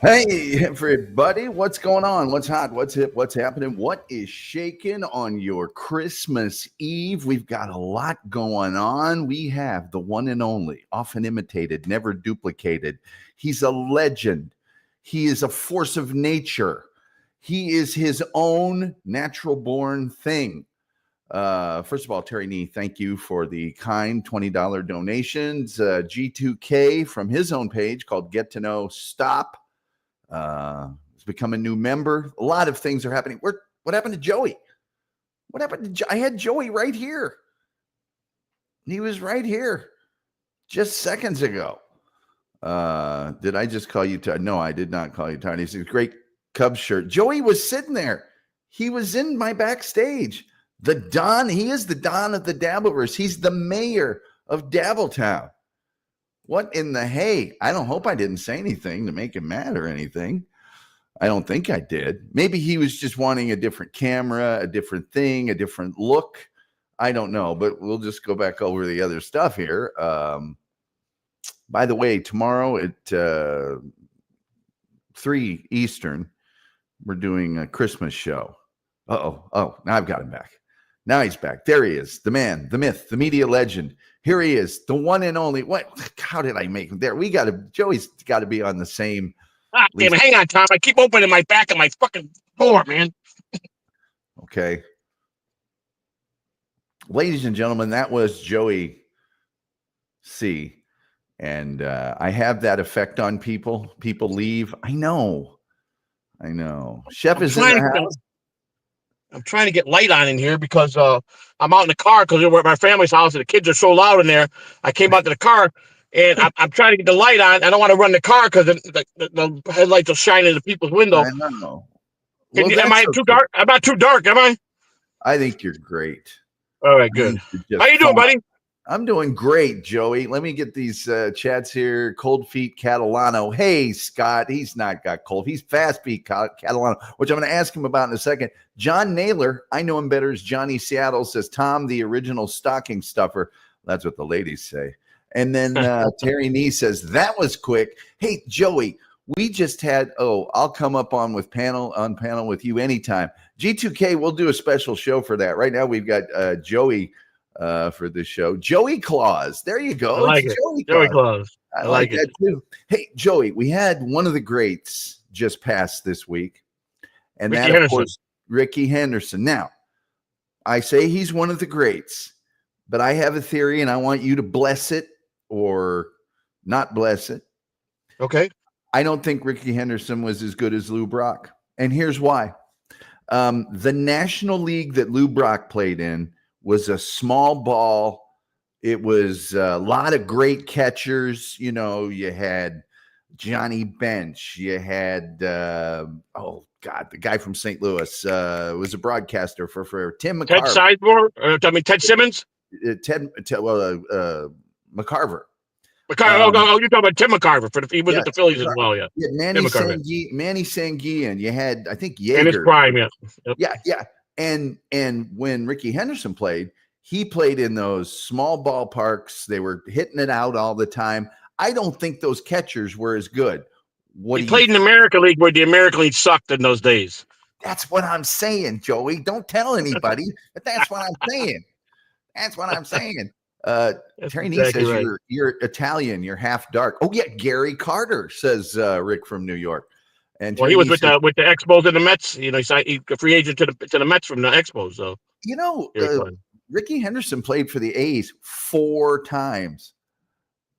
Hey, everybody. What's going on? What's hot? What's hip? What's happening? What is shaking on your Christmas Eve? We've got a lot going on. We have the one and only, often imitated, never duplicated. He's a legend. He is a force of nature. He is his own natural born thing. First of all, Terry Nee, thank you for the kind $20 donations. G2K from his own page called Get to Know Stop. He's become a new member. A lot of things are happening. What happened to Joey? What happened to I had Joey right here. He was right here just seconds ago. Did I just call you tired? No, I did not call you tired. He's a great Cubs shirt. Joey was sitting there. He was in my backstage. The Don, he is the Don of the Dabbleverse. He's the mayor of Dabbletown. What in the hey? I don't hope I didn't say anything to make him mad or anything. I don't think I did. Maybe he was just wanting a different camera, a different thing, a different look. I don't know, but we'll just go back over the other stuff here. By the way, tomorrow at 3 Eastern, we're doing a Christmas show. Oh, now I've got him back. Now he's back. There he is, the man, the myth, the media legend. Here he is, the one and only. What? How did I make him there? Joey's got to be on the same. Ah, damn it. Hang on, Tom. I keep opening my back of my fucking door, man. Okay. Ladies and gentlemen, that was Joey C. And I have that effect on people. People leave. I know. Chef is in the house. I'm trying to get light on in here because I'm out in the car because we're at my family's house and the kids are so loud in there. I came out to the car and I'm trying to get the light on. I don't want to run the car because the headlights will shine into people's window. I know. Am I too dark? I'm not too dark, am I? I think you're great. All right, good. How you doing, buddy? I'm doing great, Joey. Let me get these chats here. Cold Feet Catalano. Hey, Scott. He's not got cold. He's Fast Feet Catalano, which I'm going to ask him about in a second. John Naylor, I know him better as Johnny Seattle, says Tom, the original stocking stuffer. That's what the ladies say. And then Terry Nee says, that was quick. Hey, Joey, we just had, I'll come up on panel with you anytime. G2K, we'll do a special show for that. Right now we've got Joey for this show. Joey Claus. There you go. I like it. Joey Claus. I like that too. Hey, Joey, we had one of the greats just passed this week. And Ricky that, Henderson. Of course, Ricky Henderson. Now, I say he's one of the greats, but I have a theory and I want you to bless it or not bless it. Okay. I don't think Ricky Henderson was as good as Lou Brock. And here's why. The National League that Lou Brock played in was a small ball. It was a lot of great catchers. You know, you had Johnny Bench. You had, the guy from St. Louis was a broadcaster for Tim McCarver. Ted Simmons? McCarver. You're talking about Tim McCarver. He was at the Phillies as well, yeah. Manny Sanguian. You had, I think, Yeager. In his prime, yeah. Yep. Yeah. And when Ricky Henderson played, he played in those small ballparks. They were hitting it out all the time. I don't think those catchers were as good. He played in the American League where the American League sucked in those days. That's what I'm saying, Joey. Don't tell anybody, but that's what I'm saying. Terry Nee says right. You're Italian. You're half dark. Oh yeah, Gary Carter says Rick from New York. And he was with the Expos and the Mets. You know, he's a free agent to the Mets from the Expos. So Ricky Henderson played for the A's 4 times.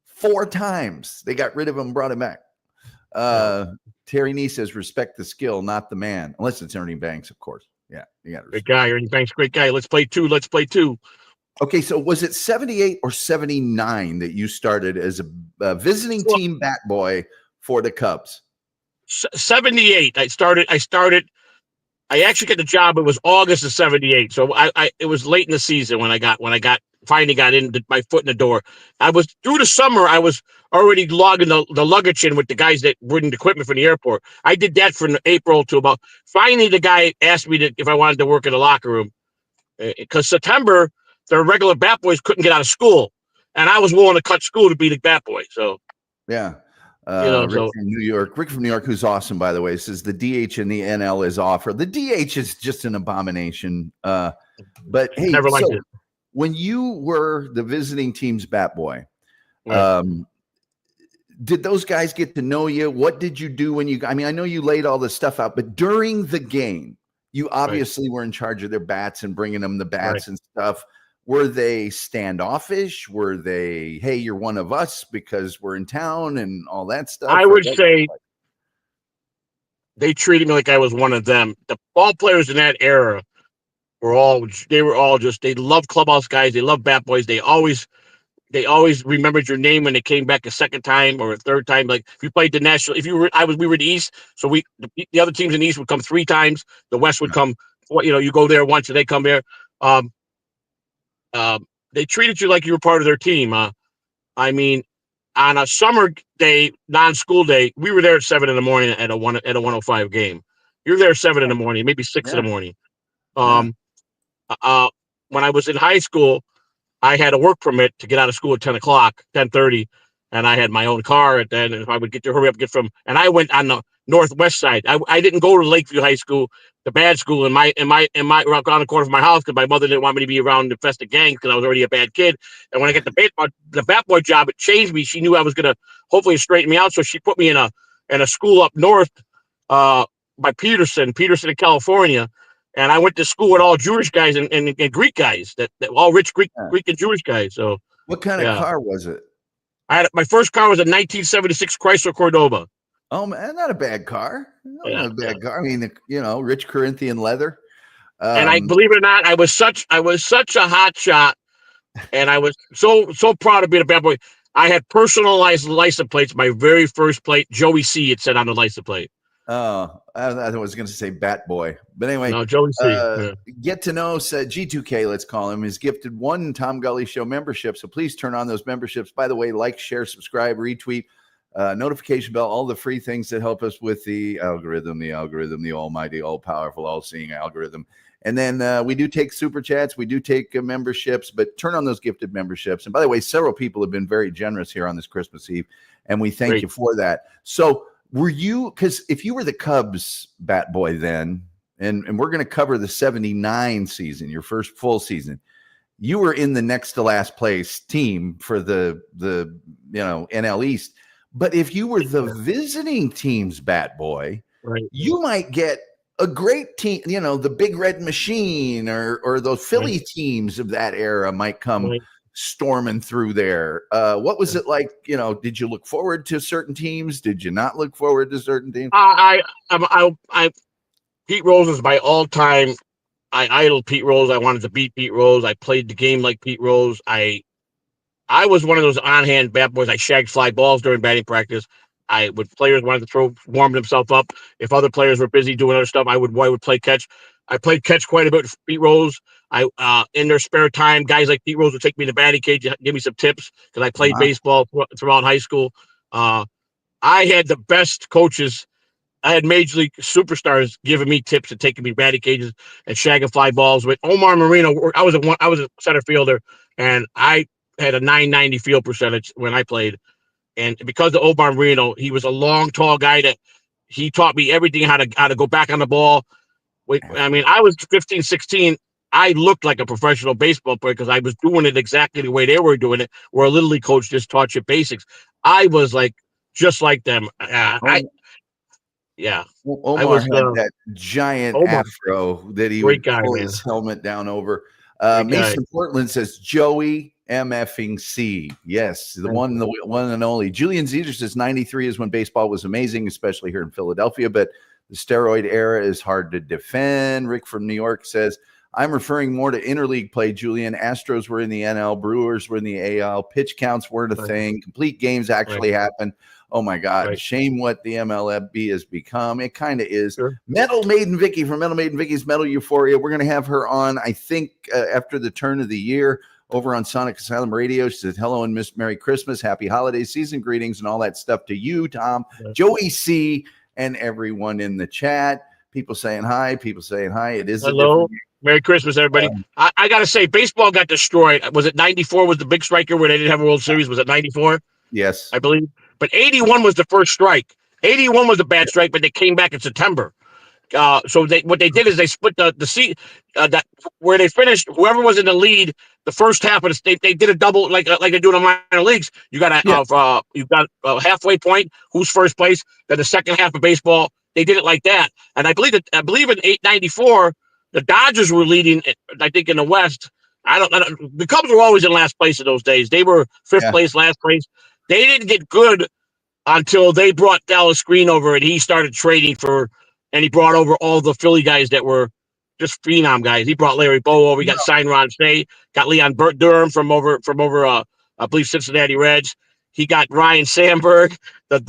4 times they got rid of him, brought him back. Terry Nee says respect the skill, not the man, unless it's Ernie Banks, of course. Yeah, you got great guy. Ernie Banks, great guy. Let's play two. Okay, so was it 78 or 79 that you started as a visiting team bat boy for the Cubs? 78. I actually got the job. It was August of 78. So it was late in the season when I finally got my foot in the door. I was through the summer. I was already logging the luggage in with the guys that bring the equipment from the airport. I did that from April to about. Finally, the guy asked me if I wanted to work in the locker room because September the regular bat boys couldn't get out of school, and I was willing to cut school to be the bat boy. So yeah. Rick from New York, who's awesome, by the way, says the DH in the NL is offered. The DH is just an abomination. But hey, never liked it. When you were the visiting team's bat boy, right. Did those guys get to know you? What did you do I know you laid all this stuff out, but during the game, you obviously were in charge of their bats and bringing them the bats and stuff. Were they standoffish? Were they, hey, you're one of us because we're in town and all that stuff? I would say they treated me like I was one of them. The ball players in that era they loved clubhouse guys. They loved bat boys. They always remembered your name when they came back a second time or a third time. Like if you played the national, we were the East. So the other teams in the East would come 3 times. The West would come, you go there once and they come there. They treated you like you were part of their team. On a summer day, non-school day, we were there at 7 a.m. at a 105 game. You're there at 7 a.m, maybe 6 a.m. when I was in high school, I had a work permit to get out of school at 10:00, 10:30, and I had my own car. And then if I would get to hurry up, and I went on the northwest side. I didn't go to Lakeview High School, the bad school, around the corner from my house because my mother didn't want me to be around infested gangs because I was already a bad kid. And when I got the bat boy job, it changed me. She knew I was gonna hopefully straighten me out, so she put me in a school up north, by Peterson in California. And I went to school with all Jewish guys and Greek guys, that all rich Greek and Jewish guys. So What kind of car was it? my first car was a 1976 Chrysler Cordoba. Oh man, not a bad car. Not a bad car. I mean, rich Corinthian leather. And I believe it or not, I was such a hot shot, and I was so proud of being a bad boy. I had personalized license plates. My very first plate, Joey C, it said on the license plate. Oh, I was going to say Bat Boy, but anyway. No, Joey C. Get to know said G2K, let's call him, is gifted 1 Tom Gully Show membership. So please turn on those memberships. By the way, like, share, subscribe, retweet, notification bell, all the free things that help us with the algorithm, the almighty, all powerful, all seeing algorithm. And then we do take super chats. We do take memberships, but turn on those gifted memberships. And by the way, several people have been very generous here on this Christmas Eve, and we thank you for that. So were you, because if you were the Cubs bat boy then, and we're going to cover the 79 season, your first full season, you were in the next to last place team for the NL East. But if you were the visiting team's bat boy, you might get a great team, the Big Red Machine or those Philly teams of that era might come storming through there. What was it like? Did you look forward to certain teams? Did you not look forward to certain teams? Pete Rose was my all-time. I idoled Pete Rose. I wanted to beat Pete Rose. I played the game like Pete Rose. I was one of those on-hand bat boys. I shagged fly balls during batting practice. When players wanted to warm themselves up, if other players were busy doing other stuff, I would play catch. I played catch quite a bit with Pete Rose. In their spare time, guys like Pete Rose would take me to batting cage, give me some tips because I played baseball throughout high school. I had the best coaches. I had major league superstars giving me tips and taking me batting cages and shagging fly balls with Omar Marino. I was a center fielder, and I had a 990 field percentage when I played. And because of Omar Marino, he was a long, tall guy that he taught me everything, how to go back on the ball. I mean, I was 15, 16. I looked like a professional baseball player because I was doing it exactly the way they were doing it, where a little league coach just taught you basics. I was just like them. Omar had that giant afro that he would pull his helmet down over. Mason Portland says Joey MFing C. Yes, the one and only. Julian Zeter says 93 is when baseball was amazing, especially here in Philadelphia, but the steroid era is hard to defend. Rick from New York says, I'm referring more to interleague play, Julian. Astros were in the NL, Brewers were in the AL, pitch counts weren't a thing, complete games actually happened. Oh my God, shame what the MLB has become. It kind of is. Sure. Metal Maiden Vicky from Metal Maiden Vicky's Metal Euphoria. We're going to have her on, I think, after the turn of the year over on Sonic Asylum Radio. She said, hello and Merry Christmas, happy holiday season greetings and all that stuff to you, Tom, Joey C, and everyone in the chat. People saying hi. It is hello. Merry Christmas, everybody. I got to say, baseball got destroyed. Was it 94 was the big striker where they didn't have a World Series? Was it 94? Yes. I believe. But 81 was the first strike. 81 was a bad strike, but they came back in September. So what they did is they split the seat that where they finished. Whoever was in the lead, the first half of they did a double like they do in the minor leagues. You got a halfway point. Who's first place? Then the second half of baseball, they did it like that. And I believe in 894, the Dodgers were leading. I think in the West. I don't. The Cubs were always in last place in those days. They were fifth place, last place. They didn't get good until they brought Dallas Green over and he started trading and he brought over all the Philly guys that were just phenom guys. He brought Larry Bow over. He got signed Ron Shea, got Leon Durham from over I believe Cincinnati Reds. He got Ryan Sandberg. That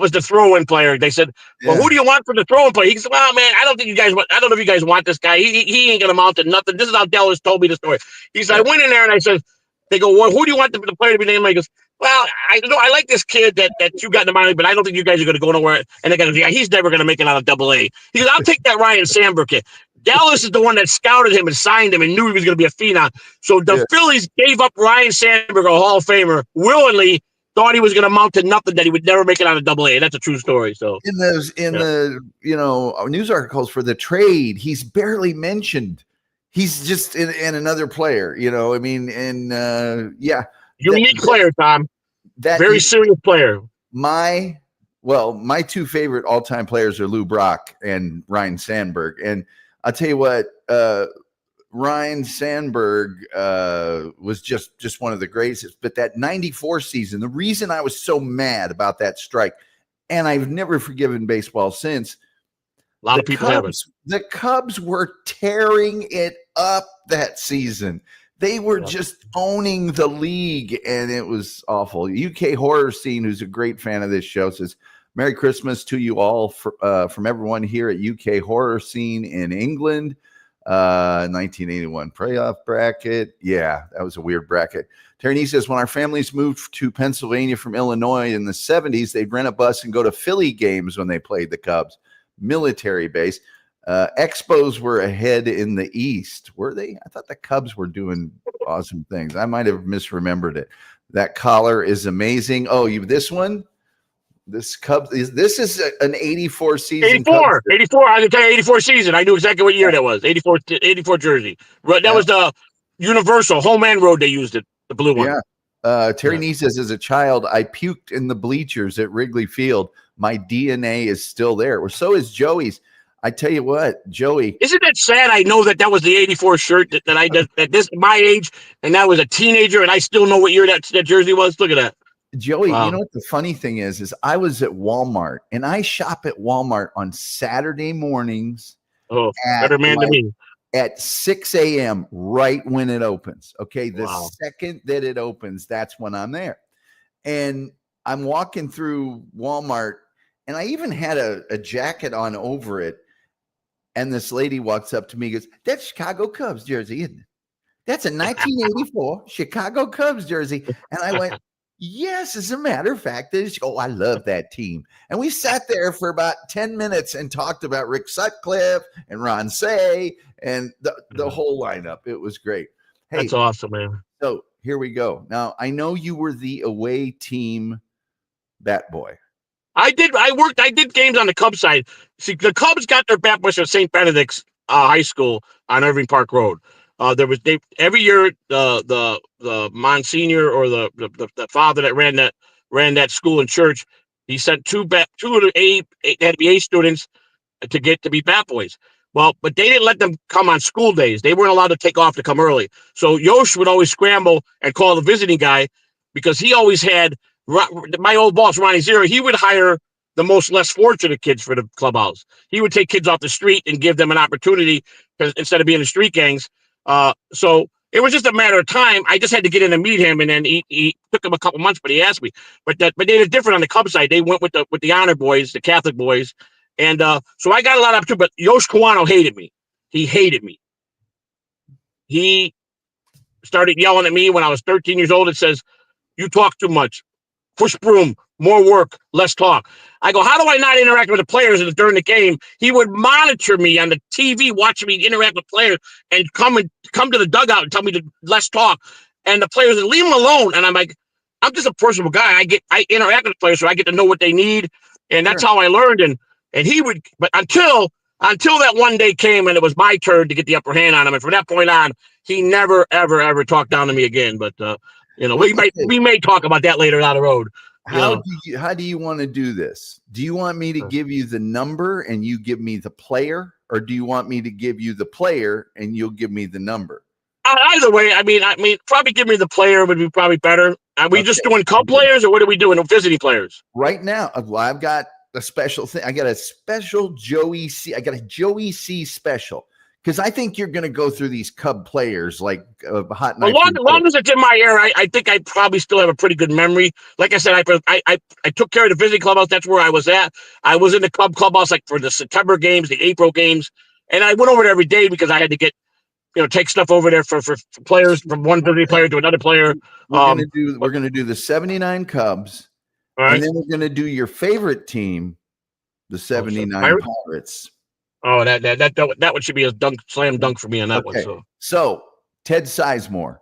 was the throw-in player. They said, well, who do you want for the throw-in player? He said, well, man, I don't know if you guys want this guy. He ain't gonna amount to nothing. This is how Dallas told me the story. He said, I went in there and I said, they go, well, who do you want the player to be named? He goes, well, I like this kid that you got in the minor league, but I don't think you guys are going to go nowhere. And they go, yeah, he's never going to make it out of Double-A. He goes, I'll take that Ryan Sandberg kid. Dallas is the one that scouted him and signed him and knew he was going to be a phenom. So the Phillies gave up Ryan Sandberg, a Hall of Famer, willingly. Thought he was going to amount to nothing, that he would never make it on a Double-A. That's a true story. So in the news articles for the trade, he's barely mentioned. He's just in another player. I mean, and unique player, Tom. That very serious player. My two favorite all-time players are Lou Brock and Ryan Sandberg, and I'll tell you what, Ryan Sandberg was just one of the greatest. But that 94 season, the reason I was so mad about that strike, and I've never forgiven baseball since. A lot of people haven't. The Cubs were tearing it up that season. They were just owning the league, and it was awful. UK Horror Scene, who's a great fan of this show, says, Merry Christmas to you all from everyone here at UK Horror Scene in England. 1981 playoff bracket. Yeah, that was a weird bracket. Terry says, when our families moved to Pennsylvania from Illinois in the 70s, they'd rent a bus and go to Philly games when they played the Cubs. Military base. Expos were ahead in the East. Were they? I thought the Cubs were doing awesome things. I might have misremembered it. That collar is amazing. Oh, this one? This Cubs this is an 84 season. 84. I can tell you 84 season. I knew exactly what year that was. 84 jersey. That was the Universal home and road. They used it, the blue one. Yeah. Terry Nee says, as a child, I puked in the bleachers at Wrigley Field. My DNA is still there. Well, so is Joey's. I tell you what, Joey. Isn't that sad? I know that was the 84 shirt that I did at this my age, and I was a teenager, and I still know what year that jersey was. Look at that. Joey, You know what the funny thing is I was at Walmart, and I shop at Walmart on Saturday mornings. Oh, better man than me. At 6 a.m., right when it opens. Okay, the second that it opens, that's when I'm there. And I'm walking through Walmart, and I even had a jacket on over it. And this lady walks up to me and goes, that's Chicago Cubs jersey, isn't it? That's a 1984 Chicago Cubs jersey. And I went, yes, as a matter of fact. I love that team. And we sat there for about 10 minutes and talked about Rick Sutcliffe and Ron Say and the whole lineup. It was great. Hey, that's awesome, man. So here we go. Now, I know you were the away team bat boy. I did games on the Cubs side. See, the Cubs got their bat boys from St. Benedict's High School on Irving Park Road. Every year the Monsignor or the father that ran that school and church, he sent two of the had to be A students to get to be bat boys. Well, but they didn't let them come on school days. They weren't allowed to take off to come early. So Yosh would always scramble and call the visiting guy, because he always had my old boss, Ronnie Zero. He would hire the most less fortunate kids for the clubhouse. He would take kids off the street and give them an opportunity instead of being in street gangs. So it was just a matter of time. I just had to get in and meet him, and then he took him a couple months, but he asked me. But they did different on the Cubs side. They went with the honor boys, the Catholic boys, and so I got a lot of opportunity. But Yosh Kawano hated me. He hated me. He started yelling at me when I was 13 years old. It says, "You talk too much. Push broom, more work, less talk." I go, how do I not interact with the players during the game? He would monitor me on the TV, watching me interact with players, and come to the dugout and tell me to less talk. And the players would leave him alone. And I'm like, I'm just a personable guy. I interact with the players, so I get to know what they need. And that's how I learned. And he would, but until that one day came and it was my turn to get the upper hand on him. And from that point on, he never, ever, ever talked down to me again. But, we may talk about that later down the road. How do you want to do this? Do you want me to give you the number and you give me the player, or do you want me to give you the player and you'll give me the number? Either way, I mean, probably give me the player would be probably better. Are we just doing Cub players, or what are we doing? Visiting players right now? Well, I've got a special thing. I got a special Joey C. I got a Joey C special. Because I think you're going to go through these Cub players like hot night. As long as it's in my era, I think I probably still have a pretty good memory. Like I said, I took care of the visiting clubhouse. That's where I was at. I was in the Cub clubhouse like for the September games, the April games, and I went over there every day because I had to get, take stuff over there for players, from one visiting player to another player. We're going to do the 79 Cubs, and then we're going to do your favorite team, the 79 Pirates. Oh, that one should be a slam dunk for me on that one. Okay. So Ted Sizemore.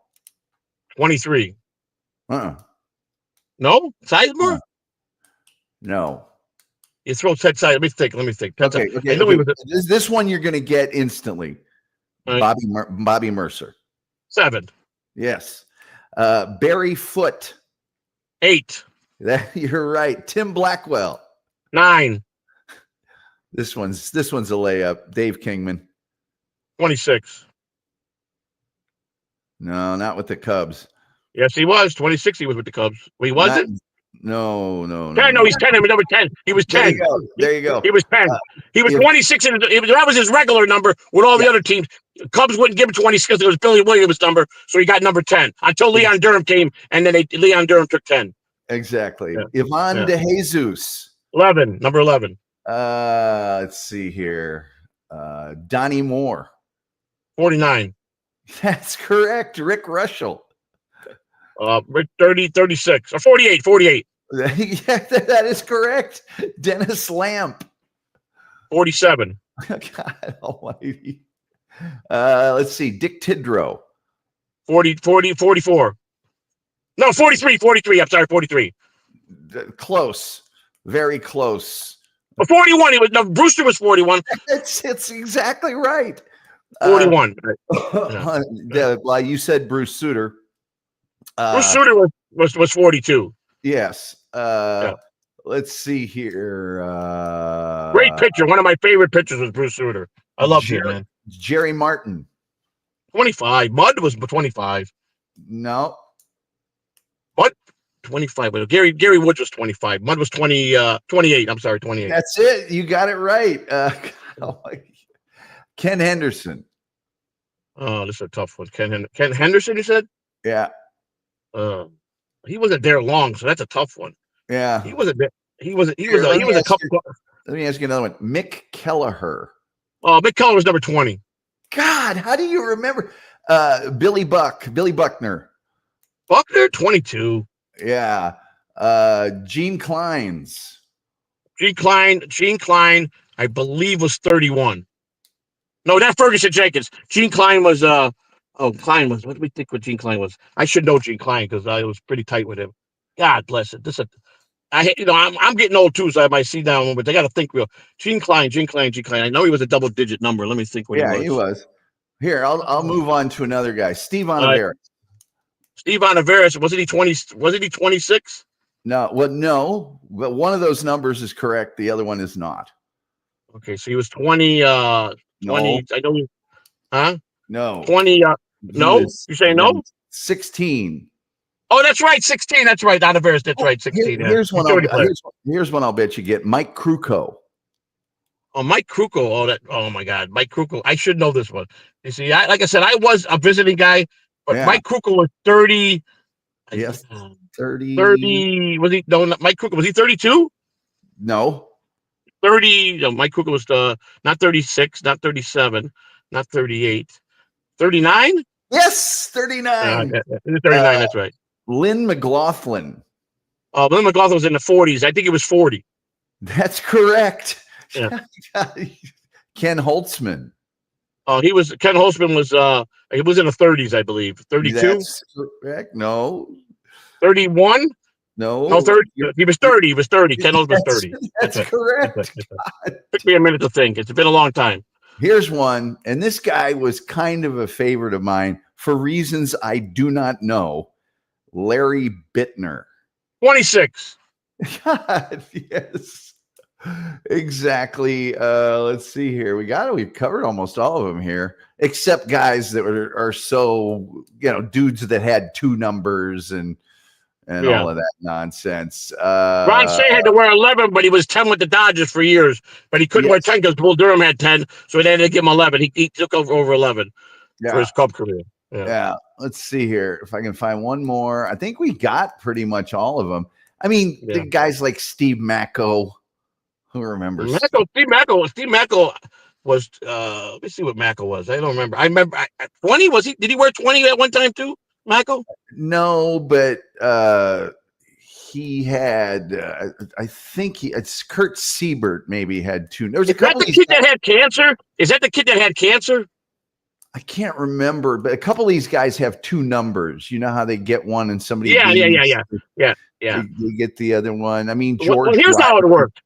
23. Uh-uh. No, Sizemore. No. You throw Ted Sizemore. Let me think. Okay. I know he was. This one you're going to get instantly. Right. Bobby Mercer. 7. Yes. Barry Foote. 8. You're right. Tim Blackwell. 9. This one's a layup. Dave Kingman. 26. No, not with the Cubs. Yes, he was 26. He was with the Cubs. He wasn't. No. 10. No, he's 10. He was number 10. He was 10. There you go. He was 10. He was 26. That was his regular number with all the other teams. Cubs wouldn't give him 26 because it was Billy Williams' number, so he got number 10 until Leon Durham came, and then Leon Durham took 10. Exactly. Ivan DeJesus. 11. Number 11. Let's see here. Donnie Moore. 49. That's correct. Rick Russell. 36 or 48. 48. Yeah, that is correct. Dennis Lamp. 47. God almighty. Let's see. Dick Tidrow. 44. No, 43. 43. I'm sorry, 43. Close. Very close. 41. Brewster was 41. It's exactly right. 41. Well, you said Bruce Sutter. Bruce Sutter was 42. Yes. Let's see here. Great pitcher. One of my favorite pitchers was Bruce Sutter. I love him, man. Jerry Martin. 25. Mud was 25. No. What? 25. But Gary Woods was 25. Mud was 28. I'm sorry, 28. That's it. You got it right. Ken Henderson. Oh, this is a tough one. Ken Henderson, you said? Yeah. He wasn't there long, so that's a tough one. Yeah. He wasn't there. He was a couple. Let me ask you another one. Mick Kelleher. Oh, Mick Kelleher was number 20. God, how do you remember? Billy Buckner. Buckner, 22. Yeah. Gene Kleins. Gene Klein, I believe, was 31. No, that Ferguson Jenkins. Gene Klein was Klein was. What do we think what Gene Klein was? I should know Gene Klein because I was pretty tight with him. God bless it. I'm getting old too, so I might see down, but I got to think real. Gene Klein. I know he was a double-digit number. Let me think what he was. Yeah, he was. Here, I'll move on to another guy. Steve Oliveira. Steve Oliveira, wasn't he 20? Wasn't he 26? No, but one of those numbers is correct. The other one is not. Okay, so he was 20. 20. No. I know. Huh? No. 20. No. You say no? 16. Oh, that's right. 16. That's right. Oliveira. That's right. 16. Here's one. Here's one. I'll bet you get. Mike Krukow. Oh, Mike Krukow. Oh my God, Mike Krukow. I should know this one. You see, like I said, I was a visiting guy, but Mike Krukow was 30. Yes, 30. 30. Was he? No, Mike Krukow. Was he 32? No. 30. No, Mike Krukow was not 36, not 37, not 38. 39? Yes, 39. 39. That's right. Lynn McLaughlin. Lynn McLaughlin was in the 40s. I think he was 40. That's correct. Yeah. Ken Holtzman. Ken Holtzman was he was in the 30s, I believe. 32? That's correct. No. 31? No. 30. He was 30. He was 30. Ken Holtzman was 30. That's correct. Took me a minute to think. It's been a long time. Here's one, and this guy was kind of a favorite of mine for reasons I do not know. Larry Bittner. 26. God, yes. Exactly. Let's see here. We've covered almost all of them here, except guys that are so, dudes that had two numbers and all of that nonsense. Ron Shea had to wear 11, but he was 10 with the Dodgers for years. But he couldn't wear 10 because Bull Durham had 10, so they had to give him 11. He took over 11 for his Cub career. Yeah. Let's see here if I can find one more. I think we got pretty much all of them. I mean, the guys like Steve Macko. Who remembers? Steve Macko was. Let me see what Macko was. I don't remember. I remember 20. Did he wear 20 at one time too? Macko? No, but he had, I think it's Kurt Siebert maybe had two. There was a Is that couple the of these kid guys, that had cancer? Is that the kid that had cancer? I can't remember, but a couple of these guys have two numbers. You know how they get one and somebody Yeah. leaves, Yeah. they get the other one. I mean, Well, George here's how it Riley. worked.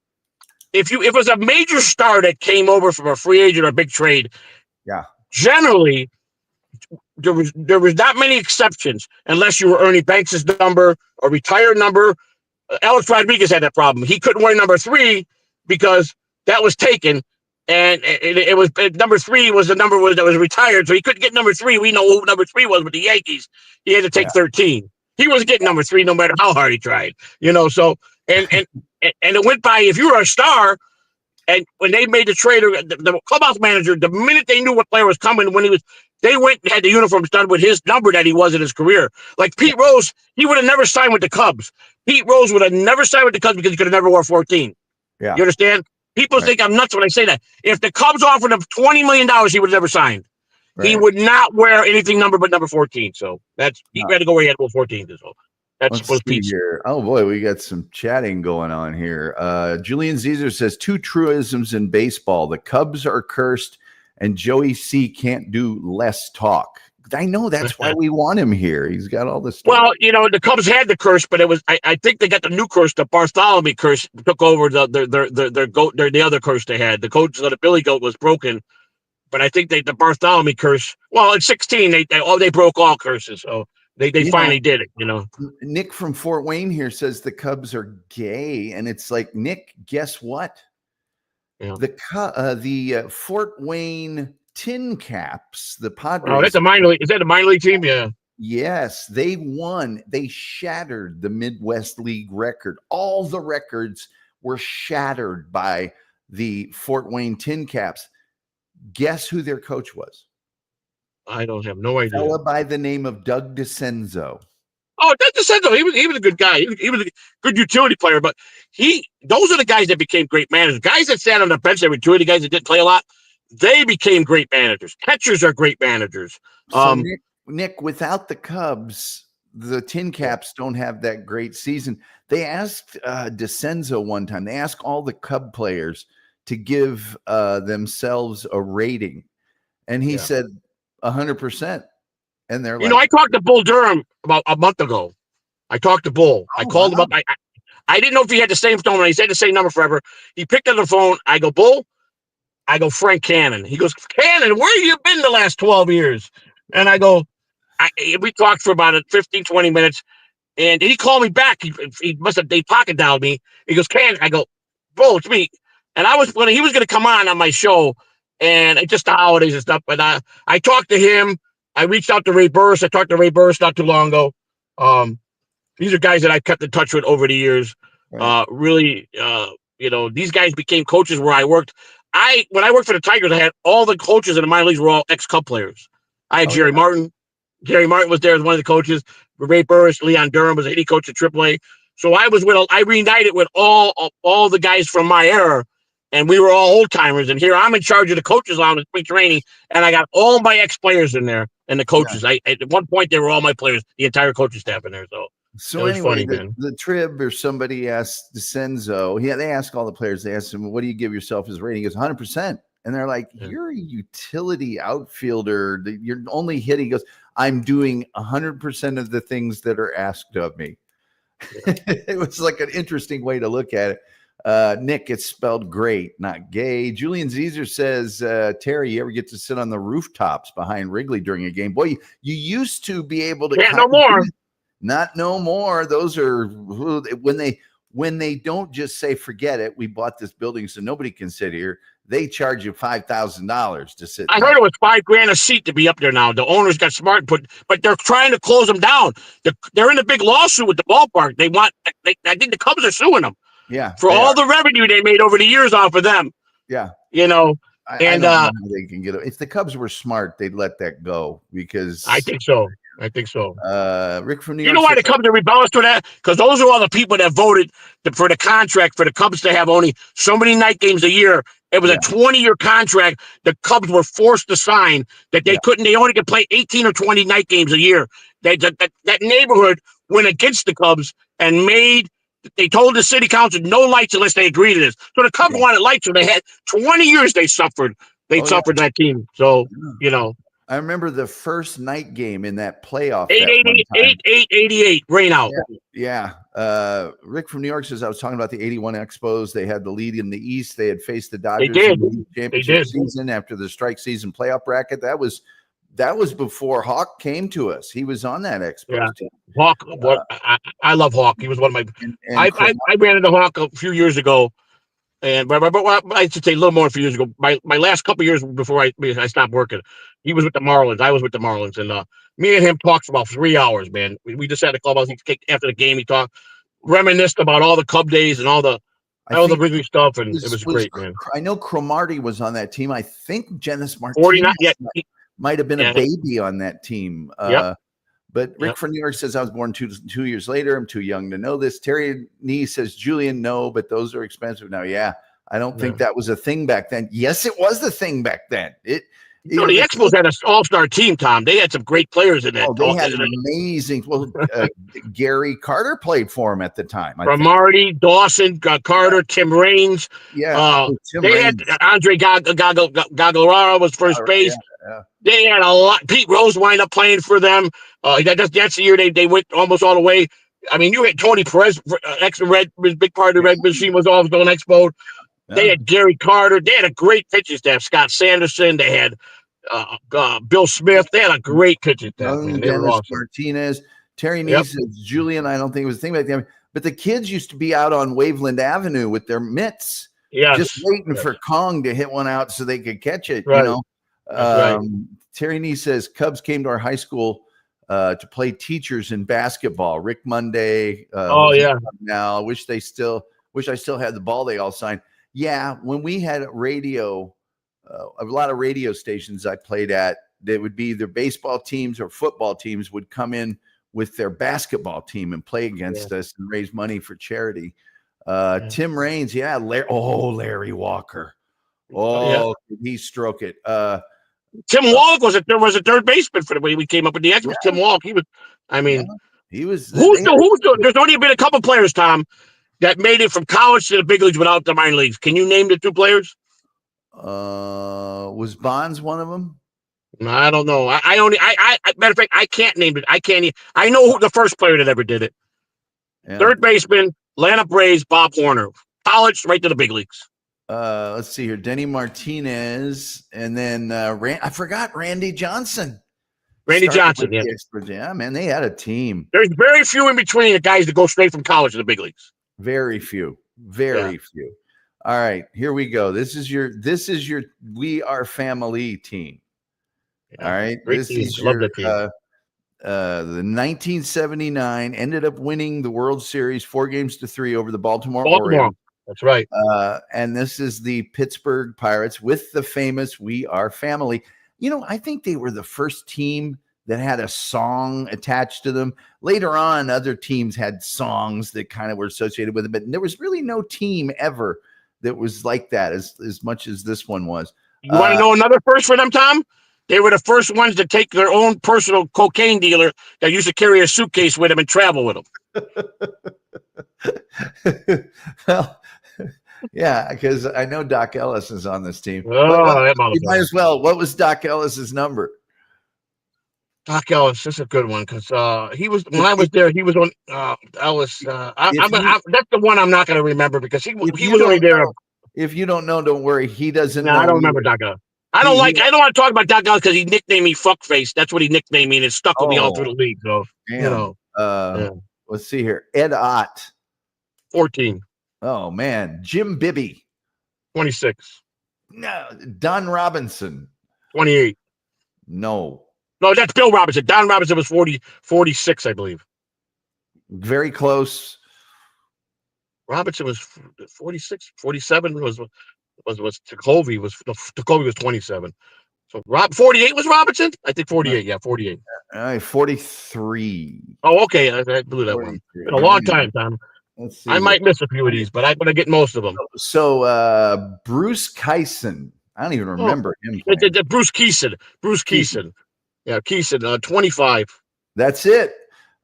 If it was a major star that came over from a free agent or a big trade, Yeah. generally there was not many exceptions unless you were Ernie Banks' number or retired number. Alex Rodriguez had that problem. He couldn't wear number 3 because that was taken, and it was number 3 was the number that was retired, so he couldn't get number 3. We know who number 3 was with the Yankees. He had to take 13. He wasn't getting number 3 no matter how hard he tried. So and it went by. If you were a star, and when they made the trade, the clubhouse manager, the minute they knew what player was coming, they went and had the uniforms done with his number that he was in his career. Like Pete Rose, he would have never signed with the Cubs. Pete Rose would have never signed with the Cubs because he could have never wore 14. Yeah. You understand? People think I'm nuts when I say that. If the Cubs offered him $20 million, he would have never signed. Right. He would not wear anything but number 14. So he had to go where he had to go 14. So that's what Pete's here. Oh boy, we got some chatting going on here. Julian Caesar says 2 truisms in baseball: the Cubs are cursed, and Joey C can't do less talk. I know that's why we want him here. He's got all this. Well, the Cubs had the curse, but it was I think they got the new curse. The Bartholomew curse took over their goat. The other curse they had. The coach of the Billy Goat was broken, but I think the Bartholomew curse. Well, at 16, they broke all curses. So. They finally did it, Nick from Fort Wayne here says the Cubs are gay, and it's like, Nick, guess what? Yeah. The Fort Wayne Tin Caps, the Padres. Oh, that's a minor league. Is that a minor league team? Yeah. Yes, they won. They shattered the Midwest League record. All the records were shattered by the Fort Wayne Tin Caps. Guess who their coach was? I don't have no idea. Fella by the name of Doug DeCenzo. Oh, Doug DeCenzo, he was a good guy. He was a good utility player, but those are the guys that became great managers. Guys that sat on the bench every 2 of the guys that didn't play a lot, they became great managers. Catchers are great managers. So Nick, without the Cubs, the Tin Caps don't have that great season. They asked DeCenzo one time, they asked all the Cub players to give themselves a rating. And he said 100%. And they're like, I talked to Bull Durham about a month ago. I talked to Bull. I called him up. I didn't know if he had the same phone. He said the same number forever. He picked up the phone. I go, Bull. I go, Frank Cannon. He goes, Cannon, where have you been the last 12 years? And I go, we talked for about 15, 20 minutes. And he called me back. He must have pocket dialed me. He goes, Cannon. I go, Bull, it's me. And he was going to come on my show. And it's just the holidays and stuff. But I talked to him. I reached out to Ray Burris. I talked to Ray Burris not too long ago. These are guys that I've kept in touch with over the years. Right. Really, these guys became coaches where I worked. When I worked for the Tigers, I had all the coaches in the minor leagues were all ex-Cub players. I had Jerry Martin. Jerry Martin was there as one of the coaches. Ray Burris, Leon Durham was a hitting coach at AAA. So I reunited with all the guys from my era. And we were all old timers, and here I'm in charge of the coaches lounge in spring training, and I got all my ex players in there and the coaches. Yeah. At one point they were all my players, the entire coaching staff in there. So anyway, funny, the Trib or somebody asked DeCenzo. They asked all the players. They asked him, "What do you give yourself as rating?" He goes, 100%. And they're like, "You're a utility outfielder. You're only hitting." He goes, "I'm doing 100% of the things that are asked of me." Yeah. It was like an interesting way to look at it. Nick, it's spelled great, not gay. Julian Caesar says, Terry, you ever get to sit on the rooftops behind Wrigley during a game? Boy, you used to be able to. Yeah, no more. Not no more. Those are when they don't just say, forget it, we bought this building so nobody can sit here. They charge you $5,000 to sit. I heard it was $5,000 a seat to be up there now. The owners got smart, but they're trying to close them down. They're in a big lawsuit with the ballpark. I think the Cubs are suing them. Yeah, for all the revenue they made over the years off of them. Yeah, I don't know how they can get it. If the Cubs were smart, they'd let that go because I think so. Rick from New York. You know why the Cubs are rebellious to that? Because those are all the people that voted for the contract for the Cubs to have only so many night games a year. It was a 20-year contract. The Cubs were forced to sign that they couldn't. They only could play 18 or 20 night games a year. That neighborhood went against the Cubs, and they told the city council no lights unless they agreed to this. So the Cubs wanted lights, so they had 20 years they suffered. They suffered that team. So, I remember the first night game in that playoff. 8-88 rain out. Yeah. Rick from New York says, I was talking about the 81 Expos. They had the lead in the East. They had faced the Dodgers in the championship season after the strike season playoff bracket. That was before Hawk came to us. He was on that Expos team. Hawk, I love Hawk. He was one of my. I ran into Hawk a few years ago. And but I should say a little more a few years ago. My last couple of years before I stopped working, he was with the Marlins. I was with the Marlins, and me and him talked for about 3 hours. Man, we just had a clubhouse. After the game, he talked, reminisced about all the Cub days and all the Wrigley stuff, and it was great, man. I know Cromartie was on that team. I think Janice Martinez 49, might have been a baby on that team. But Rick from New York says, I was born two years later. I'm too young to know this. Terry Nee says, Julian, no, but those are expensive now. Yeah, I don't think that was a thing back then. Yes, it was the thing back then. The Expos had an all-star team, Tom. They had some great players in that. Oh, they had amazing. Well, Gary Carter played for him at the time. Marty, Dawson, Carter, Tim Raines. They had Andre Gagliara was first base. They had a lot. Pete Rose wound up playing for them. That's the year they went almost all the way. I mean, you had Tony Perez, big part of the Red Machine was always on Expo. They had Gary Carter. They had a great pitching staff. Scott Sanderson. They had Bill Smith. They had a great pitching staff. Man. They were awesome. Martinez. Terry Nee says, Julian, I don't think it was a thing back then. But the kids used to be out on Waveland Avenue with their mitts, just waiting for Kong to hit one out so they could catch it. Right. Terry Nee says Cubs came to our high school to play teachers in basketball. Rick Monday. Now I wish I still had the ball they all signed. Yeah, when we had radio, a lot of radio stations I played at, they would be either baseball teams or football teams would come in with their basketball team and play against us and raise money for charity. Tim Raines, Larry Walker. Did he stroke it? Tim Walk was a third baseman for the way we came up with the Expos. Tim Walk, he was. I mean, he was. There's only been a couple players, Tom, that made it from college to the big leagues without the minor leagues. Can you name the two players? Was Bonds one of them? I don't know. Matter of fact, I can't name it. I know who the first player that ever did it. Third baseman, Atlanta Braves, Bob Horner. College, right to the big leagues. Let's see here. Denny Martinez, and then I forgot Randy Johnson. Yeah, man, they had a team. There's very few in between the guys that go straight from college to the big leagues. Very few. Few. All right, here we go. This is your We Are Family team. All right. This is your, the 1979 ended up winning the World Series 4-3 over the Baltimore Orioles. That's right. And this is the Pittsburgh Pirates with the famous We Are Family. I think they were the first team that had a song attached to them. Later on, other teams had songs that kind of were associated with it, but there was really no team ever that was like that as much as this one was. You want to know another first for them, Tom? They were the first ones to take their own personal cocaine dealer that used to carry a suitcase with them and travel with them. Well, yeah, because I know Doc Ellis is on this team. You might as well. What was Doc Ellis's number? Doc Ellis, that's a good one because he was when I was there. He was on Ellis. That's the one I'm not going to remember because he was only there. If you don't know, don't worry. He doesn't. No, I don't remember Doc Ellis. I don't want to talk about Doc Ellis because he nicknamed me Fuckface. That's what he nicknamed me, and it stuck with me all through the league. So let's see here. Ed Ott, 14. Oh man, Jim Bibby, 26. No, Don Robinson, 28. No, that's Bill Robinson. Don Robinson was 46, I believe. Very close. Robinson was 46. 47 was Ticovey was 27. So 48 was Robinson? I think 48. Yeah, 48. All right, 43. Oh, okay. I blew that one. Been a long time, Tom. I might miss a few of these, but I'm going to get most of them. So Bruce Kyson. I don't even remember him. Bruce Keeson. Yeah, Keeson, 25. That's it.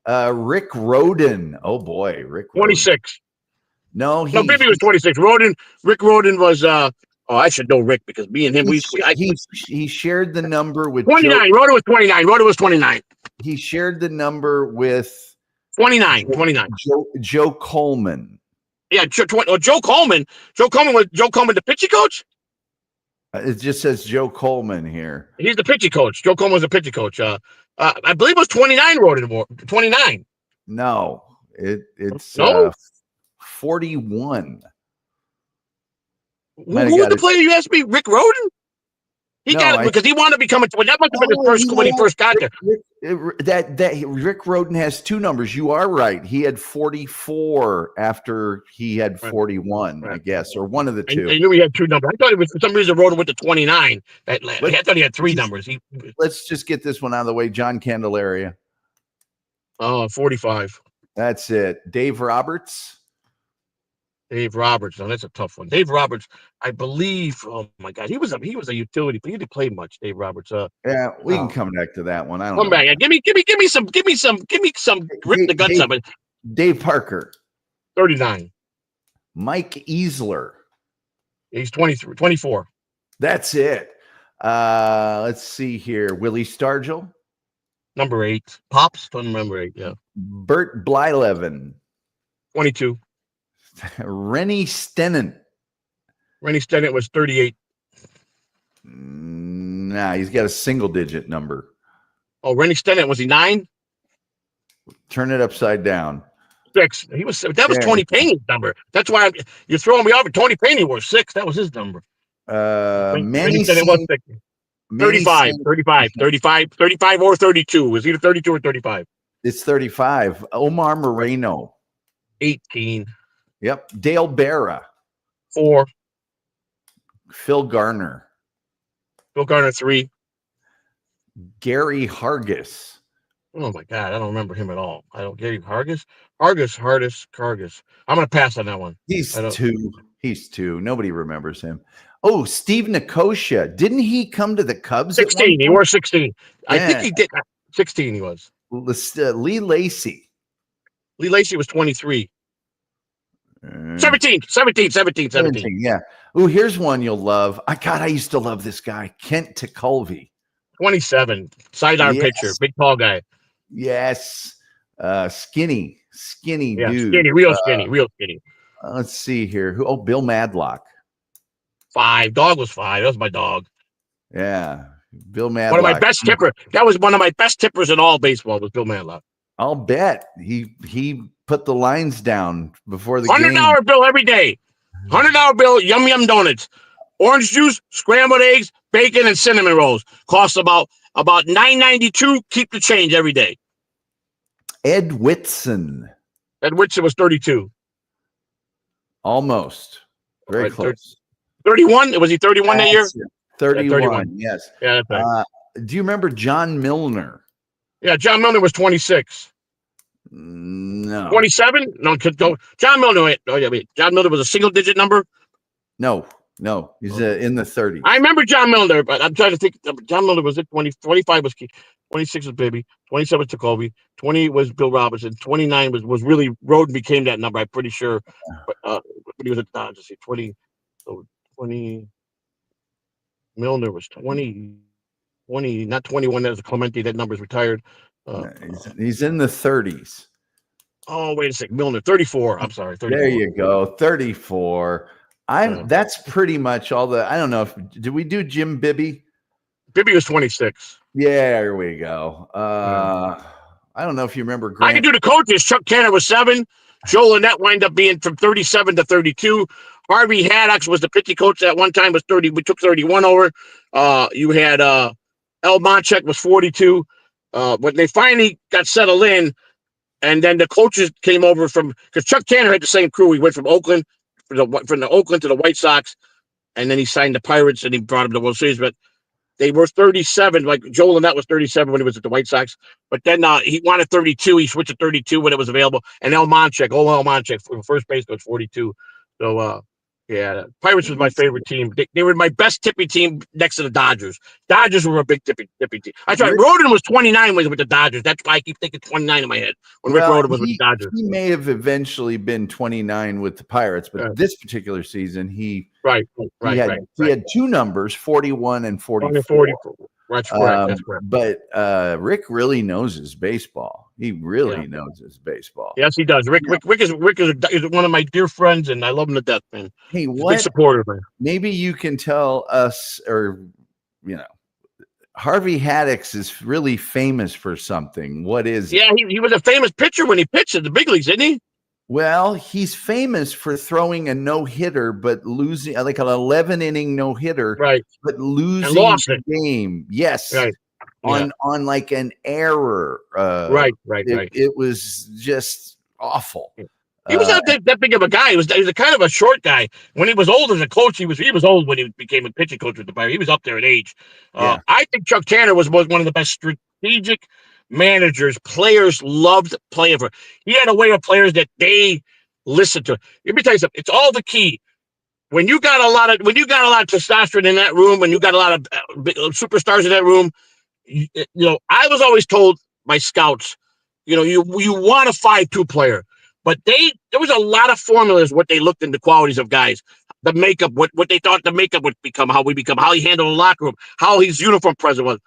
Rick Rhoden. Oh boy, Rick Rhoden. 26. No, No, Bibby was 26. Rick Roden was I should know Rick because me and him he shared the number with 29. Roden was 29. Roden was 29. He shared the number with 29. Joe Coleman. Yeah, Joe Coleman. Joe Coleman, the pitching coach? It just says Joe Coleman here. He's the pitching coach. Joe Coleman was the pitching coach. I believe it was 29 Roden. 29. No, it's no? 41. Who was the player you asked me? Rick Roden? He got it because he wanted to become a. Well, that must have been his first when he first got there. Rick Roden has two numbers. You are right. He had 44 after he had 41, I guess, or one of the two. I knew he had two numbers. I thought it was for some reason Roden went to 29. I thought he had three numbers. Let's just get this one out of the way. John Candelaria. 45. That's it. Dave Roberts. No, that's a tough one. Dave Roberts, I believe. Oh my God, he was a utility, but he didn't play much. Dave Roberts. Yeah, we can come back to that one. I don't come know. back. Give me some. Rip the guts of it. Dave Parker. 39. Mike Easler. He's 23, 24. That's it. Let's see here. Willie Stargell. Number 8. Pops. Don't remember 8. Yeah. Bert Blyleven. 22. Rennie Stennant. Rennie Stennant was 38. Nah, he's got a single digit number. Oh, Rennie Stennant, was he 9? Turn it upside down. 6. That was Tony Payne's number. That's why you're throwing me off. Tony Payne was 6. That was his number. Manny Stennant was 6. 35 or 32. It was either 32 or 35. It's 35. Omar Moreno. 18. Yep. Dale Berra. 4. Phil Garner. 3. Gary Hargis. Oh my God, I don't remember him at all. I don't get him. Hargis. I'm gonna pass on that one. He's 2. Nobody remembers him. Oh, Steve Nicosia. Didn't he come to the Cubs? 16. He wore 16. Yeah. I think he did. 16. He was. Lee Lacy. Lee Lacy was 23. 17. Yeah. Oh, here's one you'll love. I used to love this guy, Kent Tekulve. 27. Sidearm pitcher, big tall guy. Yes. Skinny dude. Skinny, real skinny. Let's see here. Bill Madlock. 5. Dog was 5. That was my dog. Yeah. Bill Madlock. One of my best tippers. That was one of my best tippers in all baseball was Bill Madlock. I'll bet. He put the lines down before the $100 game. bill every day. $100 bill, yum donuts. Orange juice, scrambled eggs, bacon, and cinnamon rolls. Costs about $9.92. Keep the change every day. Ed Whitson. Ed Whitson was 32. Almost. Very close. 31? Was he 31 that year? 31, yes. Yeah, that's right. Do you remember John Milner? Yeah, John Milner was 26. No. 27? No, John Milner. John Milner was a single-digit number? No. He's in the 30s. I remember John Milner, but I'm trying to think. John Milner was at 20. 25 was key. 26 was Bibby. 27 was Tekulve. 20 was Bill Robinson. 29 was really Roden became that number. I'm pretty sure. But he was at 20. So 20. Milner was 20, not 21. That was Clemente. That number's retired. He's in the 30s. Oh, wait a second. Milner, 34. I'm sorry. 34. There you go. 34. That's pretty much all I don't know did we do Jim Bibby? Bibby was 26. Yeah, there we go. I don't know if you remember Grant. I can do the coaches. Chuck Tanner was 7. Joe Lynette wound up being from 37 to 32. Harvey Haddox was the pitching coach at one time, was 30. We took 31 over. You had El Monchek was 42. When they finally got settled in, and then the coaches came over because Chuck Tanner had the same crew. He went from Oakland, from the Oakland to the White Sox, and then he signed the Pirates and he brought them to the World Series. But they were 37. Like Joe Lynette was 37 when he was at the White Sox. But then he wanted 32. He switched to 32 when it was available. And El Monchek, first base, was 42. So Yeah, Pirates was my favorite team. They were my best tippy team next to the Dodgers. Dodgers were a big tippy team. That's right. Rick, Roden was 29 when he was with the Dodgers. That's why I keep thinking 29 in my head when Rick well, Roden was with the Dodgers. he may have eventually been 29 with the Pirates, but this particular season he right. had two numbers, 41 and 44. 44. That's correct. But Rick really knows his baseball. He really knows his baseball. Yes, he does. Rick is one of my dear friends, and I love him to death, man. Hey, He's a big supporter, man. Maybe you can tell us, or Harvey Haddix is really famous for something. What is it? Yeah, he was a famous pitcher when he pitched at the big leagues, didn't he? Well, he's famous for throwing a no-hitter, but losing like an 11-inning no-hitter, right? But losing the game. Yes, right. On like an error. Right. It was just awful. He was not that big of a guy. He was a kind of a short guy. When he was old as a coach, he was old when he became a pitching coach with the Pirates. He was up there in age. I think Chuck Tanner was one of the best strategic managers. Players loved playing for. He had a way of players that they listened to. Let me tell you something. It's all the key. When you got a lot of testosterone in that room, when you got a lot of superstars in that room, I was always told by scouts, you want a 5-2 player. But there was a lot of formulas what they looked into qualities of guys, the makeup, what they thought the makeup would become, how he handled the locker room, how his uniform present was.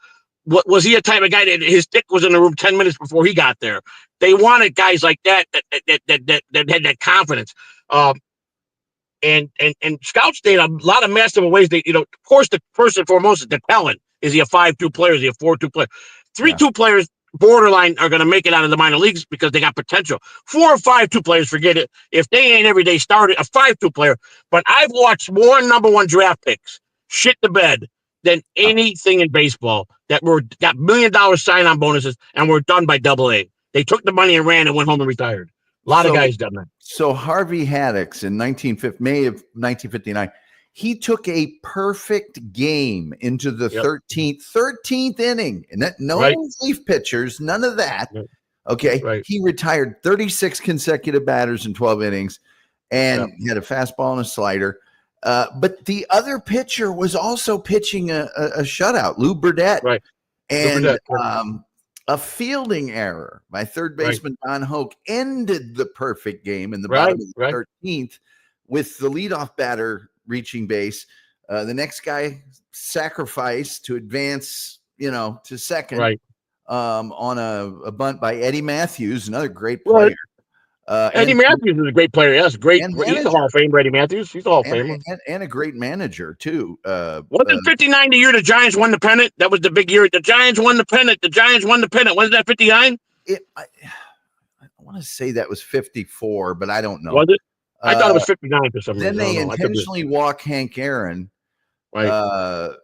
What was he a type of guy that his dick was in the room 10 minutes before he got there? They wanted guys like that had that confidence. And scouts did a lot of massive ways. Of course, the first and foremost is the talent. Is he a 5-2 player? Is he a 4-2 player? 3-2 players borderline are going to make it out of the minor leagues because they got potential. 4 or 5-2 players, forget it. If they ain't everyday started, a 5-2 player. But I've watched more number one draft picks shit the bed than anything in baseball that got $1 million sign-on bonuses and were done by AA. They took the money and ran and went home and retired. A lot of guys done that. So Harvey Haddix in May of 1959, he took a perfect game into the 13th inning, and no relief pitchers, none of that. Okay, he retired 36 consecutive batters in 12 innings, and he had a fastball and a slider. But the other pitcher was also pitching a shutout, Lou Burdett, and a fielding error by third baseman Don Hoke ended the perfect game in the bottom of the 13th with the leadoff batter reaching base. The next guy sacrificed to advance, to second on a bunt by Eddie Matthews, another great player. Eddie Matthews is a great player. Yes, great. He's a Hall of Famer, Eddie Matthews. He's a Hall of Famer. And a great manager, too. Wasn't 59 the year the Giants won the pennant? That was the big year. The Giants won the pennant. Wasn't that 59? I want to say that was 54, but I don't know. Was it? I thought it was 59 for some reason. Then they intentionally walk Hank Aaron. Right. I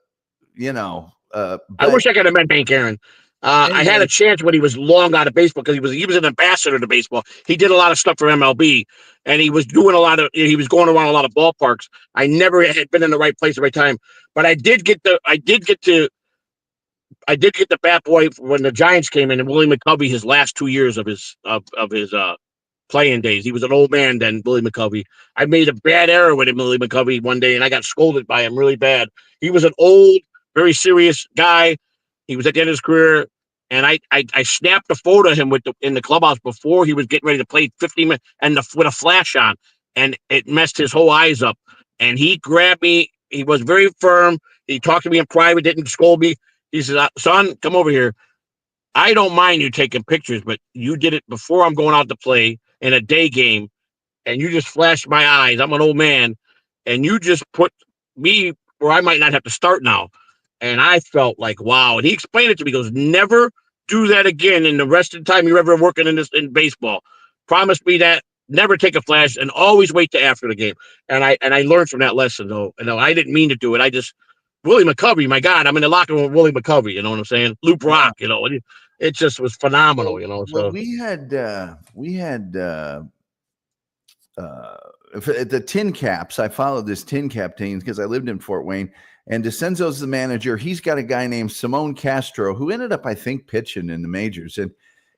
wish I could have met Hank Aaron. I had a chance when he was long out of baseball because he was an ambassador to baseball. He did a lot of stuff for MLB, and he was doing he was going around a lot of ballparks. I never had been in the right place at the right time, but I did get the bat boy when the Giants came in, and Willie McCovey his last 2 years of his playing days. He was an old man then, Willie McCovey. I made a bad error with him, Willie McCovey, one day, and I got scolded by him really bad. He was an old, very serious guy. He was at the end of his career, and I snapped a photo of him in the clubhouse before he was getting ready to play 15 minutes and with a flash on, and it messed his whole eyes up. And he grabbed me. He was very firm. He talked to me in private, didn't scold me. He said, "Son, come over here. I don't mind you taking pictures, but you did it before I'm going out to play in a day game, and you just flashed my eyes. I'm an old man, and you just put me where I might not have to start now." And I felt like, wow. And he explained it to me. He goes, "Never do that again in the rest of the time you're ever working in baseball. Promise me that. Never take a flash and always wait till after the game." And I learned from that lesson, though. I didn't mean to do it. Willie McCovey, my God, I'm in the locker room with Willie McCovey. You know what I'm saying? Lou Brock, it just was phenomenal, So well, we had the Tin Caps. I followed this Tin Cap team because I lived in Fort Wayne, and DeCenzo's the manager. He's got a guy named Simone Castro who ended up, I think, pitching in the majors, and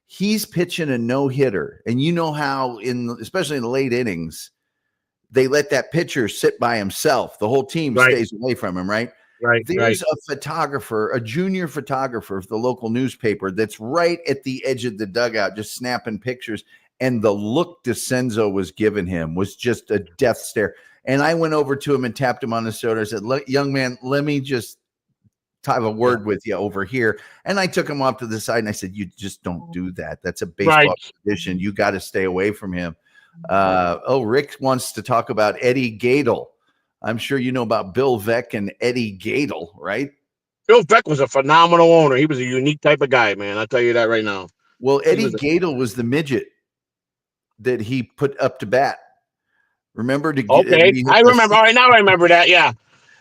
he's pitching a no-hitter. And you know how especially in the late innings, they let that pitcher sit by himself. The whole team Right. stays away from him, right? Right. There's a photographer, a junior photographer of the local newspaper that's right at the edge of the dugout, just snapping pictures. And the look DeCenzo was giving him was just a death stare. And I went over to him and tapped him on the shoulder. I said, young man, let me just have a word with you over here. And I took him off to the side and I said, you just don't do that. That's a baseball tradition. You got to stay away from him. Rick wants to talk about Eddie Gadel. I'm sure you know about Bill Veeck and Eddie Gadel, right? Bill Veeck was a phenomenal owner. He was a unique type of guy, man. I'll tell you that right now. Well, Eddie Gadel was the midget that he put up to bat. Remember? I remember. All right, now I remember that. Yeah.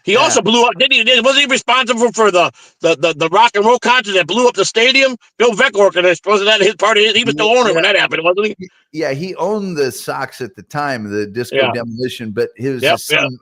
He also blew up. Wasn't he responsible for the rock and roll concert that blew up the stadium? Bill Veeck organized. Wasn't that his part? He was the owner when that happened, wasn't he? Yeah, he owned the Sox at the time, the Disco Demolition. But his son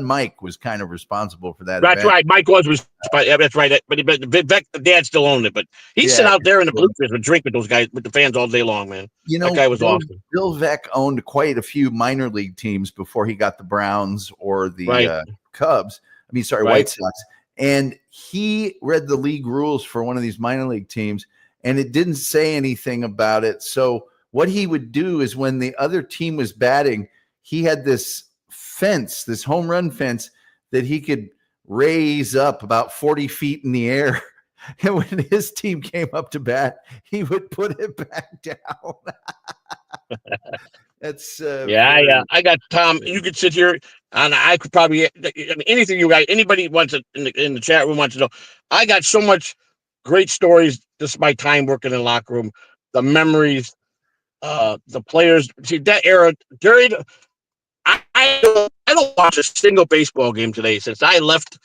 Mike was kind of responsible for that. That's right. Mike was. That's right. But Veeck, the dad still owned it. But he sit out there in the bleachers and drink with those guys, with the fans all day long, man. That guy was awesome. Bill Veeck owned quite a few minor league teams before he got the Browns or the Cubs. White Sox. And he read the league rules for one of these minor league teams, and it didn't say anything about it. So what he would do is when the other team was batting, he had this fence, this home run fence that he could raise up about 40 feet in the air. And when his team came up to bat, he would put it back down. That's I got Tom. You could sit here, and I could probably anything you guys, anybody wants it in the chat room wants to know. I got so much great stories. This is my time working in the locker room, the memories, the players. See that era. I don't watch a single baseball game today since I left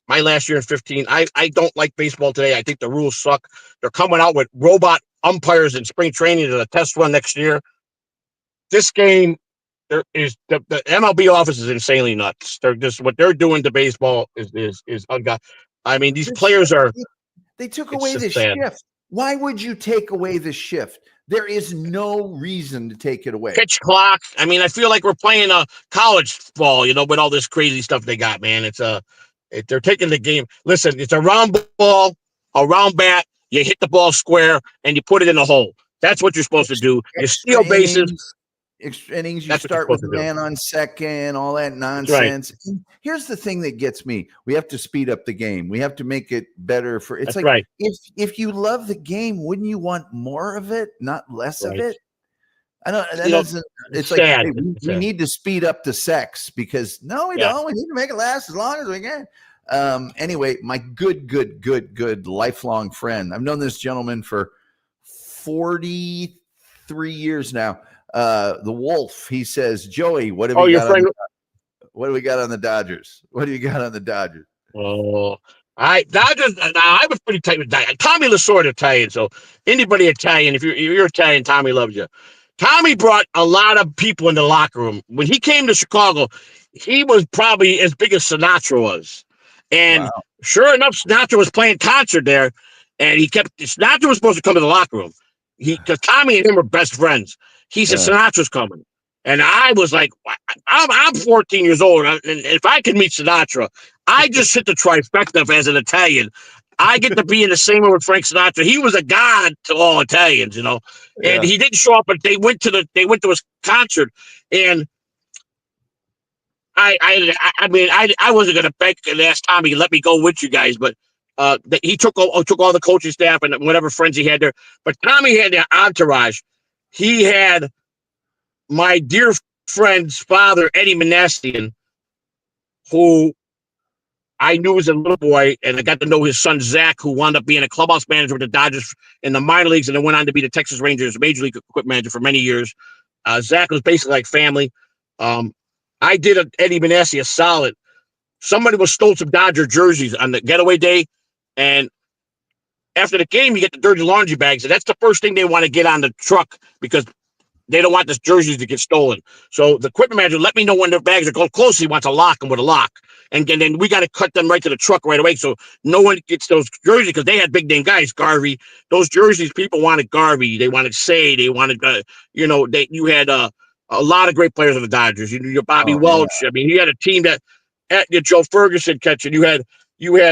my last year in 15. I don't like baseball today. I think the rules suck. They're coming out with robot umpires in spring training to the test run next year. This game, there is the MLB office is insanely nuts. They're just what they're doing to baseball is ungodly. I mean, these players are. They took away the shift. Why would you take away the shift? There is no reason to take it away. Pitch clock. I mean, I feel like we're playing a college ball, with all this crazy stuff they got, man. They're taking the game. Listen, it's a round ball, a round bat. You hit the ball square and you put it in the hole. That's what you're supposed to do. You steal bases. Extra innings, you start with a man on second, all that nonsense. Right. Here's the thing that gets me. We have to speed up the game. We have to make it better if you love the game, wouldn't you want more of it, not less of it? I don't it's like hey, we need to speed up the sex because we don't. We need to make it last as long as we can. Anyway, my good lifelong friend. I've known this gentleman for 43 years now. The Wolf, he says, Joey, what do we got on the Dodgers? What do you got on the Dodgers? Oh, Dodgers. I was pretty tight with Tommy Lasorda Italian, so anybody Italian, if you're Italian, Tommy loves you. Tommy brought a lot of people in the locker room. When he came to Chicago, he was probably as big as Sinatra was. And sure enough, Sinatra was playing concert there, and Sinatra was supposed to come to the locker room. Because Tommy and him were best friends. He said, Sinatra's coming. And I was like, I'm 14 years old. And if I can meet Sinatra, I just hit the trifecta as an Italian. I get to be in the same room with Frank Sinatra. He was a god to all Italians, And he didn't show up, but they went to his concert. And I wasn't going to beg and ask Tommy to let me go with you guys, but he took all the coaching staff and whatever friends he had there. But Tommy had the entourage. He had my dear friend's father, Eddie Manassian, who I knew as a little boy, and I got to know his son, Zach, who wound up being a clubhouse manager with the Dodgers in the minor leagues and then went on to be the Texas Rangers major league equipment manager for many years. Zach was basically like family. I did Eddie Manassi a solid. Somebody stole some Dodger jerseys on the getaway day, and after the game, you get the dirty laundry bags, and that's the first thing they want to get on the truck because they don't want the jerseys to get stolen. So the equipment manager let me know when their bags are going close. He wants to lock them with a lock, and then we got to cut them right to the truck right away so no one gets those jerseys because they had big name guys, Garvey. Those jerseys, people wanted Garvey. They wanted Say. They wanted, you had a lot of great players on the Dodgers. You Bobby Oh, yeah. Welch. I mean, you had a team that Joe Ferguson catching. You had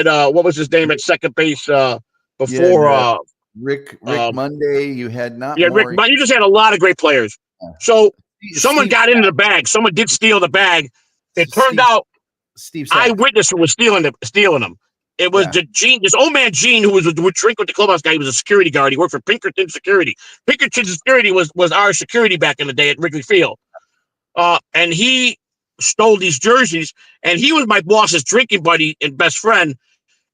what was his name at second base You had before Rick um, Monday. You had not yeah, Rick. more. But you just had a lot of great players. So someone Steve got into the bag. Someone did steal the bag. It turned Steve out Steve Sack. eyewitness who was stealing them. It was Yeah. this old man Gene who would drink with the clubhouse guy. He was a security guard. He worked for Pinkerton Security. Pinkerton Security was our security back in the day at Wrigley Field. And he stole these jerseys, and he was my boss's drinking buddy and best friend.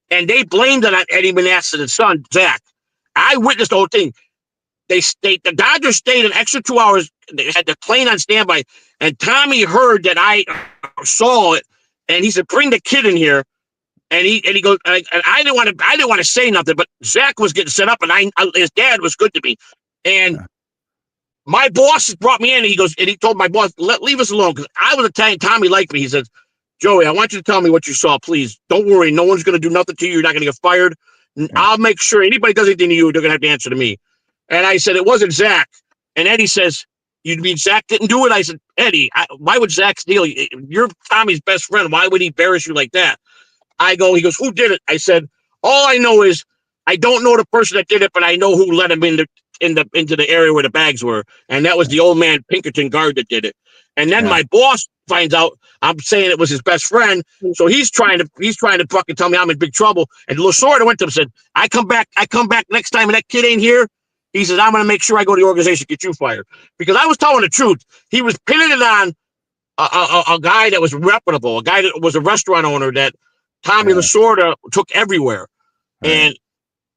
And they blamed it on Eddie Manassas and son, Zach. I witnessed the whole thing. The Dodgers stayed an extra 2 hours. They had the plane on standby, and Tommy heard that I saw it, and he said, "Bring the kid in here." And he goes, and I didn't want to say nothing, but Zach was getting set up, and his dad was good to me, and my boss brought me in, and he goes, and he told my boss, leave us alone, because I was Italian. Tommy liked me. He says, "Joey, I want you to tell me what you saw, please. Don't worry, no one's going to do nothing to you. You're not going to get fired. I'll make sure anybody does anything to you, they're going to have to answer to me." And I said, "It wasn't Zach." And Eddie says, "You mean Zach didn't do it?" I said, "Eddie, why would Zach steal you? You're Tommy's best friend. Why would he embarrass you like that?" He goes, "Who did it?" I said, "All I know is I don't know the person that did it, but I know who let him into the area where the bags were. And that was the old man Pinkerton guard that did it." And then my boss finds out I'm saying it was his best friend. So he's trying to fucking tell me I'm in big trouble. And Lasorda went to him and said, I come back next time and that kid ain't here. He says, I'm going to make sure I go to the organization, get you fired. Because I was telling the truth. He was pinning it on a guy that was reputable, a guy that was a restaurant owner that Tommy Lasorda took everywhere. Right.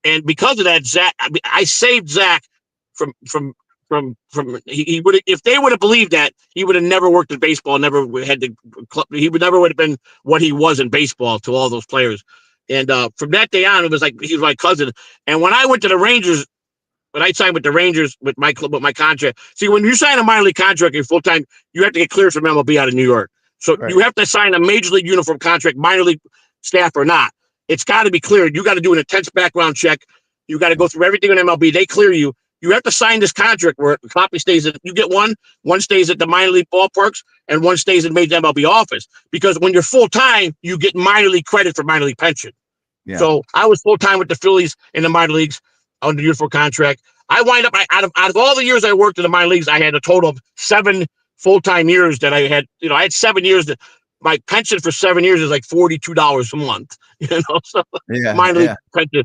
And because of that, Zach, I saved Zach from he would, if they would have believed that, he would have never worked in baseball, never had to, he would never would have been what he was in baseball to all those players. And from that day on, it was like he was my cousin. And when I went to the Rangers, when I signed with the Rangers with my contract, see, when you sign a minor league contract in full time, you have to get cleared from MLB out of New York. So you have to sign a major league uniform contract, minor league staff or not. It's got to be cleared. You got to do an intense background check. You got to go through everything in MLB. They clear you. You have to sign this contract where the copy stays at, you get one stays at the minor league ballparks and one stays in major MLB office. Because when you're full time, you get minor league credit for minor league pension. Yeah. So I was full time with the Phillies in the minor leagues under the uniform contract. I wind up out of all the years I worked in the minor leagues, I had a total of 7 full-time years that I had. I had 7 years that my pension for 7 years is like $42 a month. So minor league pension.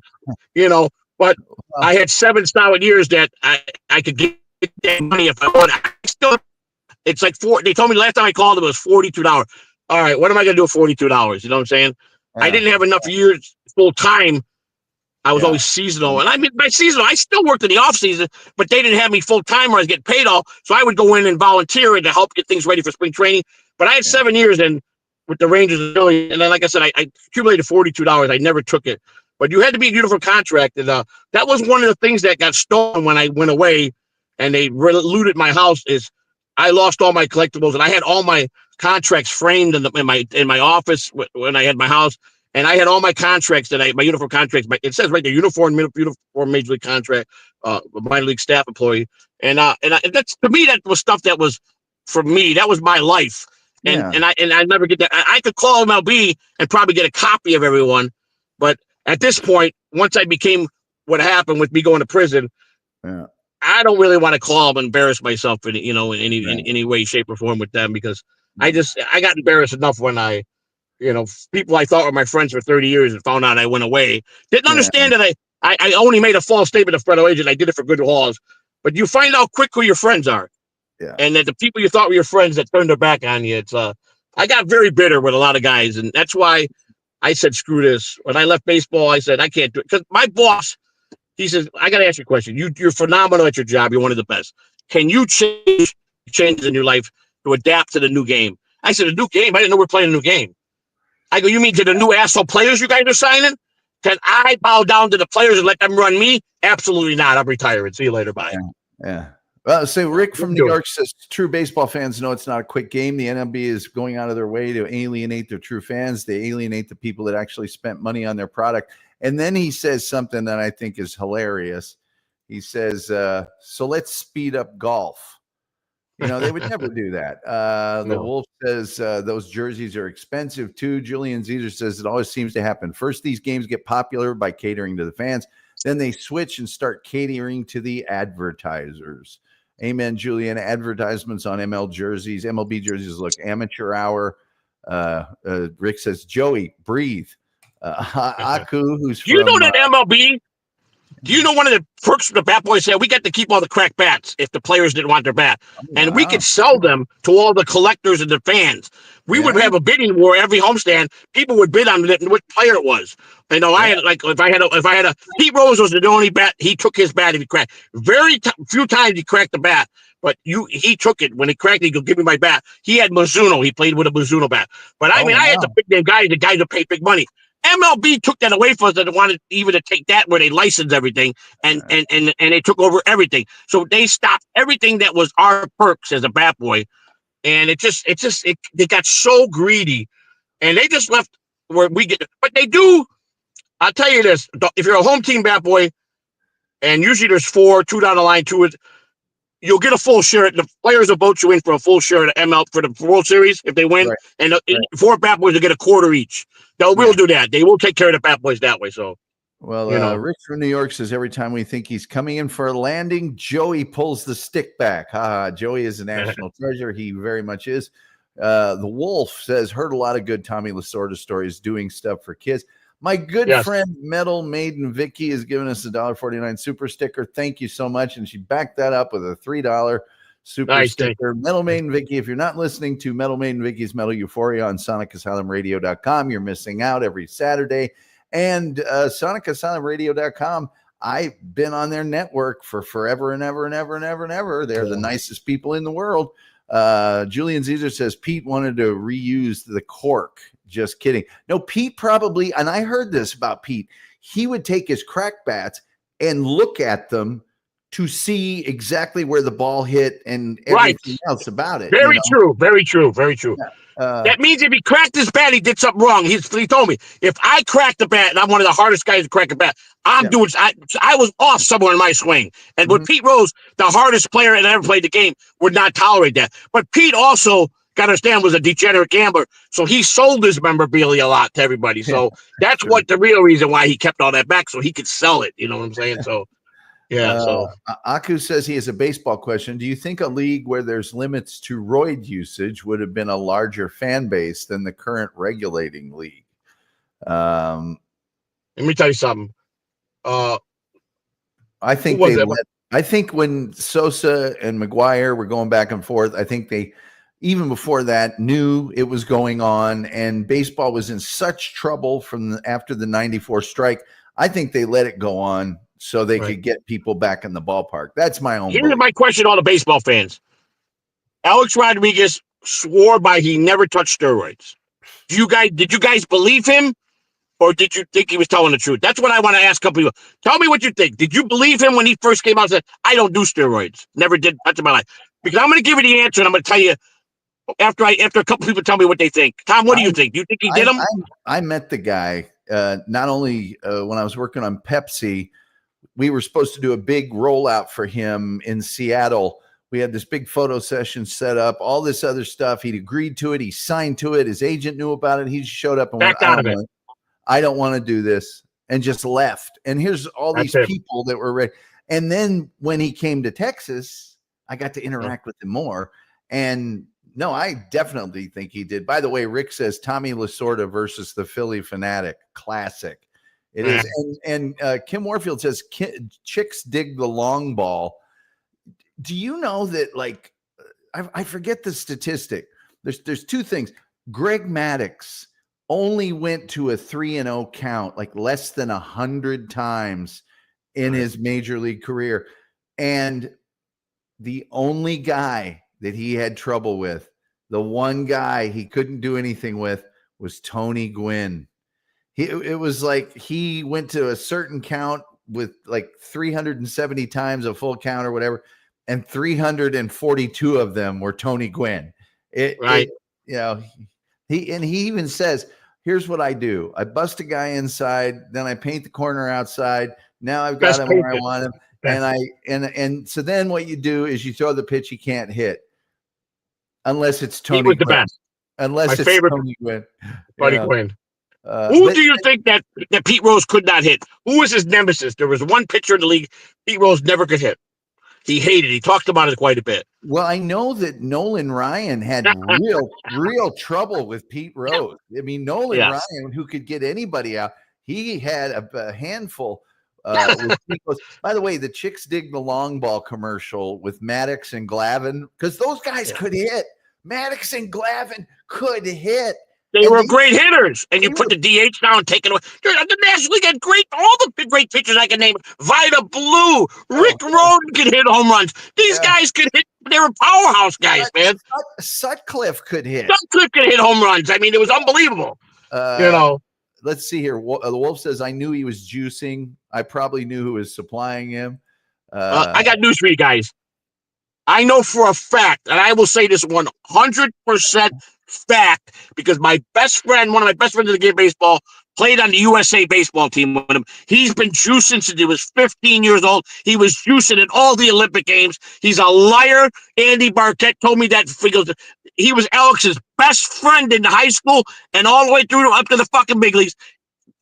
But I had 7 solid years that I could get that money if I wanted. It's like they told me the last time I called it was $42. All right, what am I going to do with $42? You know what I'm saying? Yeah. I didn't have enough years full time. I was always seasonal. And I mean, by seasonal, I still worked in the off season, but they didn't have me full time where I was getting paid all. So I would go in and volunteer and to help get things ready for spring training. But I had 7 years in with the Rangers and Philly. And then, like I said, I accumulated $42. I never took it. But you had to be a uniform contract. And that was one of the things that got stolen when I went away and they looted my house is I lost all my collectibles and I had all my contracts framed in my office when I had my house. And I had all my contracts my uniform contracts. It says right there, uniform major league contract, minor league staff employee. And that's, to me, that was stuff that was for me. That was my life. And I never get that. I could call MLB and probably get a copy of everyone. But at this point, once I became what happened with me going to prison, I don't really want to call them and embarrass myself in any way, shape, or form with them, because I got embarrassed enough when people I thought were my friends for 30 years and found out I went away. Didn't understand that I only made a false statement of federal agent. I did it for good cause. But you find out quick who your friends are. Yeah. And that the people you thought were your friends that turned their back on you. I got very bitter with a lot of guys. And that's why I said, screw this. When I left baseball, I said, I can't do it. Because my boss, he says, I got to ask you a question. You're phenomenal at your job. You're one of the best. Can you change changes in your life to adapt to the new game? I said, a new game? I didn't know we were playing a new game. I go, you mean to the new asshole players you guys are signing? Can I bow down to the players and let them run me? Absolutely not. I'm retiring. See you later. Bye. Yeah. Well, so Rick from New York says, true baseball fans know it's not a quick game. The MLB is going out of their way to alienate their true fans. They alienate the people that actually spent money on their product. And then he says something that I think is hilarious. He says, so let's speed up golf. They would never do that. The No. Wolf says those jerseys are expensive too. Julian Caesar says it always seems to happen. First, these games get popular by catering to the fans. Then they switch and start catering to the advertisers. Amen, Julian. Advertisements on MLB jerseys look amateur hour. Rick says, Joey, breathe. Aku, who's Do you from know that MLB? Do you know one of the perks the Bat Boys said? We got to keep all the cracked bats if the players didn't want their bat. And we could sell them to all the collectors and the fans. We would have a bidding war every homestand. People would bid on it, what player it was. I had if I had a Pete Rose was the only bat, he took his bat if he cracked. Few times he cracked the bat, but he took it. When he cracked it, he go, give me my bat. He had Mizuno. He played with a Mizuno bat. But I had the big name guys, the guys that pay big money. MLB took that away from us and wanted even to take that where they licensed everything and they took over everything. So they stopped everything that was our perks as a Bat Boy. And they got so greedy and they just left where we get, but they do. I'll tell you this, if you're a home team Bat Boy and usually there's 2 down the line, you'll get a full share. The players will vote you in for a full share of the ML for the World Series if they win. Right. And 4 Bat Boys will get a quarter each. We'll do that. They will take care of the Bat Boys that way. So, Rich from New York says every time we think he's coming in for a landing, Joey pulls the stick back. Joey is a national treasure. He very much is. The Wolf says heard a lot of good Tommy Lasorda stories doing stuff for kids. My good friend Metal Maiden Vicky has given us a $1.49 super sticker. Thank you so much. And she backed that up with a $3 super sticker. Metal Maiden Vicky, if you're not listening to Metal Maiden Vicky's Metal Euphoria on SonicAsylumRadio.com, you're missing out every Saturday. And SonicAsylumRadio.com, I've been on their network for forever and ever and ever and ever and ever. They're the nicest people in the world. Julian Caesar says Pete wanted to reuse the cork. Just kidding. No, Pete probably, and I heard this about Pete, he would take his crack bats and look at them to see exactly where the ball hit and everything else about it. Very true. Very true. Very true. That means if he cracked his bat, he did something wrong. He told me, if I crack the bat, and I'm one of the hardest guys to crack a bat, I was off somewhere in my swing. And with Pete Rose, the hardest player that ever played the game, would not tolerate that. But Pete also, got to understand, was a degenerate gambler. So he sold his memorabilia a lot to everybody. So that's what the real reason why he kept all that back, so he could sell it. You know what I'm saying? So, Aku says he has a baseball question. Do you think a league where there's limits to roid usage would have been a larger fan base than the current regulating league? Let me tell you something. I think when Sosa and McGuire were going back and forth, I think they, even before that, knew it was going on, and baseball was in such trouble after the 94 strike. I think they let it go on so they could get people back in the ballpark. That's my own. Here's my question to all the baseball fans. Alex Rodriguez swore by he never touched steroids. Did you guys believe him, or did you think he was telling the truth? That's what I want to ask a couple people. Tell me what you think. Did you believe him when he first came out and said, I don't do steroids? Never did much in my life. Because I'm going to give you the answer, and I'm going to tell you after a couple people tell me what they think. Tom, what do you think? Do you think he did them? I met the guy not only when I was working on Pepsi. We were supposed to do a big rollout for him in Seattle. We had this big photo session set up, all this other stuff. He'd agreed to it. He signed to it. His agent knew about it. He just showed up and went, I don't want to do this, and just left. And here's all these people that were ready. And then when he came to Texas, I got to interact with him more. And no, I definitely think he did. By the way, Rick says Tommy Lasorda versus the Philly Fanatic. Classic. It is. And Kim Warfield says chicks dig the long ball. Do you know that, like, I forget the statistic. There's 2 things. Greg Maddux only went to a 3-0 count like less than 100 times in his major league career. And the only guy that he had trouble with, the one guy he couldn't do anything with, was Tony Gwynn. It was like he went to a certain count with like 370 times a full count or whatever, and 342 of them were Tony Gwynn. He even says, here's what I do. I bust a guy inside, then I paint the corner outside. Now I've got him where I want him. And so then what you do is you throw the pitch he can't hit. Unless it's He Tony was the Gwynn. best. Unless My it's favorite, Tony Gwynn. Buddy Quinn. Who do you think that Pete Rose could not hit? Who was his nemesis? There was one pitcher in the league Pete Rose never could hit. He hated it. He talked about it quite a bit. Well, I know that Nolan Ryan had real trouble with Pete Rose. I mean, Nolan Ryan, who could get anybody out, he had a handful with Pete Rose. By the way, the chicks dig the long ball commercial with Maddox and Glavine because those guys could hit. Maddox and Glavine could hit. They were great hitters, and you put the DH down, taking away. The National League had all the great pitchers I can name. Vida Blue, Rick Rhoden could hit home runs. These guys could hit. They were powerhouse guys, man. Sutcliffe could hit. Sutcliffe could hit home runs. I mean, it was unbelievable. Let's see here. The Wolf says, I knew he was juicing. I probably knew who was supplying him. I got news for you guys. I know for a fact, and I will say this 100% fact, because my best friend, one of my best friends in the game of baseball, played on the USA baseball team with him. He's been juicing since he was 15 years old. He was juicing at all the Olympic Games. He's a liar. Andy Barquette told me that. He was Alex's best friend in high school and all the way through up to the fucking big leagues.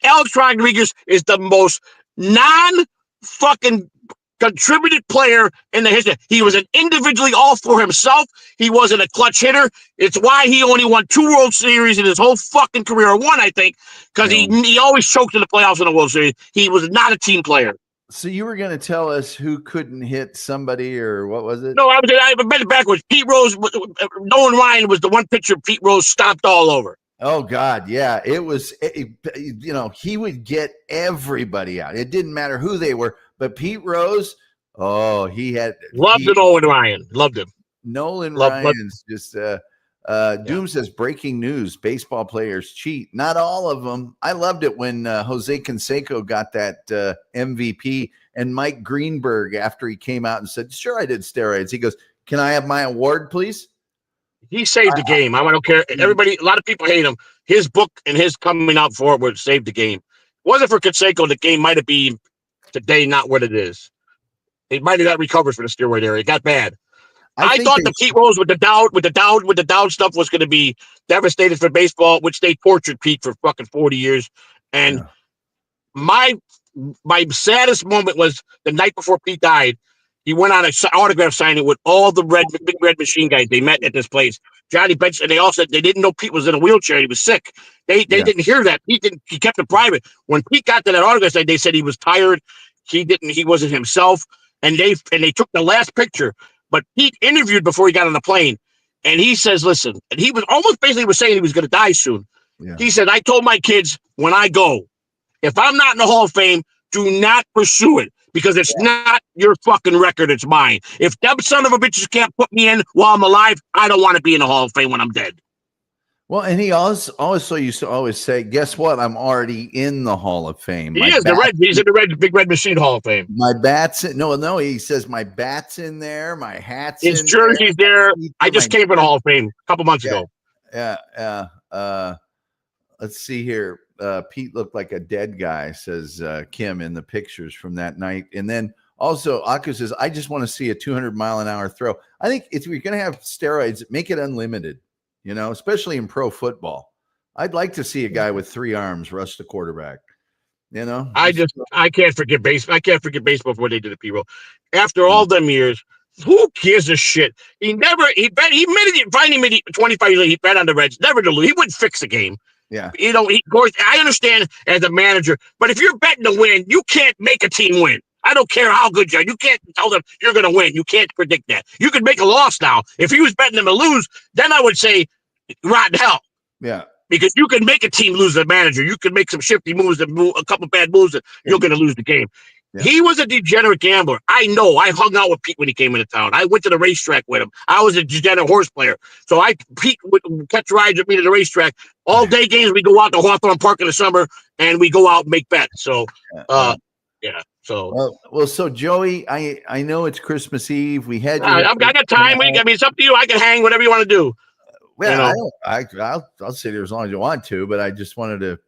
Alex Rodriguez is the most non-fucking contributed player in the history. He was an individually all for himself. He wasn't a clutch hitter. It's why he only won 2 World Series in his whole fucking career, or one, I think, because he always choked in the playoffs in the World Series. He was not a team player. So you were going to tell us who couldn't hit somebody, or what was it? No, I bet it backwards. Pete Rose, Nolan Ryan was the one pitcher Pete Rose stopped all over. Oh, God, yeah. It was, he would get everybody out. It didn't matter who they were. But Pete Rose, loved Nolan Ryan. Loved him. Nolan Ryan's just Doom says, breaking news, baseball players cheat. Not all of them. I loved it when Jose Canseco got that MVP, and Mike Greenberg, after he came out and said, sure, I did steroids. He goes, can I have my award, please? He saved the game. I don't care. Everybody, a lot of people hate him. His book and his coming out for it would save the game. Wasn't for Canseco, the game might have been today not what it is. It might have got recovered for the steroid area. It got bad. I thought the Pete Rose with the Dowd stuff was going to be devastated for baseball, which they tortured Pete for fucking 40 years. And my saddest moment was the night before Pete died. He went on an autograph signing with all the big red machine guys. They met at this place. Johnny Bench, and they all said they didn't know Pete was in a wheelchair. He was sick. They didn't hear that. He kept it private. When Pete got to that autograph signing, they said he was tired. He wasn't himself. And they took the last picture. But Pete interviewed before he got on the plane. And he says, listen, and he was almost basically saying he was going to die soon. Yeah. He said, I told my kids when I go, if I'm not in the Hall of Fame, do not pursue it. Because it's not your fucking record, it's mine. If them son of a bitches can't put me in while I'm alive, I don't want to be in the Hall of Fame when I'm dead. Well, and he also used to always say, guess what? I'm already in the Hall of Fame. He's in the big red machine Hall of Fame. My bat's he says my bat's in there, my hat's his in jersey's there. I just came from the Hall of Fame a couple months ago. Yeah. Let's see here. Pete looked like a dead guy, says Kim in the pictures from that night. And then also Aku says, I just want to see a 200-mile-an-hour throw. I think if you're going to have steroids, make it unlimited, especially in pro football. I'd like to see a guy with 3 arms rush the quarterback. I can't forget baseball. I can't forget baseball for what they did to P-Roll. After all them years, who gives a shit? He finally made 25 years later, he bet on the Reds, never to lose. He wouldn't fix the game. Yeah. Of course, I understand as a manager, but if you're betting to win, you can't make a team win. I don't care how good you are. You can't tell them you're going to win. You can't predict that. You could make a loss now. If he was betting them to lose, then I would say rotten hell. Yeah. Because you can make a team lose the manager. You can make some shifty moves, a couple bad moves, and you're going to lose the game. Yeah. He was a degenerate gambler. I know. I hung out with Pete when he came into town. I went to the racetrack with him. I was a degenerate horse player. So Pete would catch rides with me to the racetrack. All day games, we go out to Hawthorne Park in the summer, and we go out and make bets. So, So so Joey, I know it's Christmas Eve. We had. I got time. It's up to you. I can hang whatever you want to do. Well, I'll sit here as long as you want to, but I just wanted to.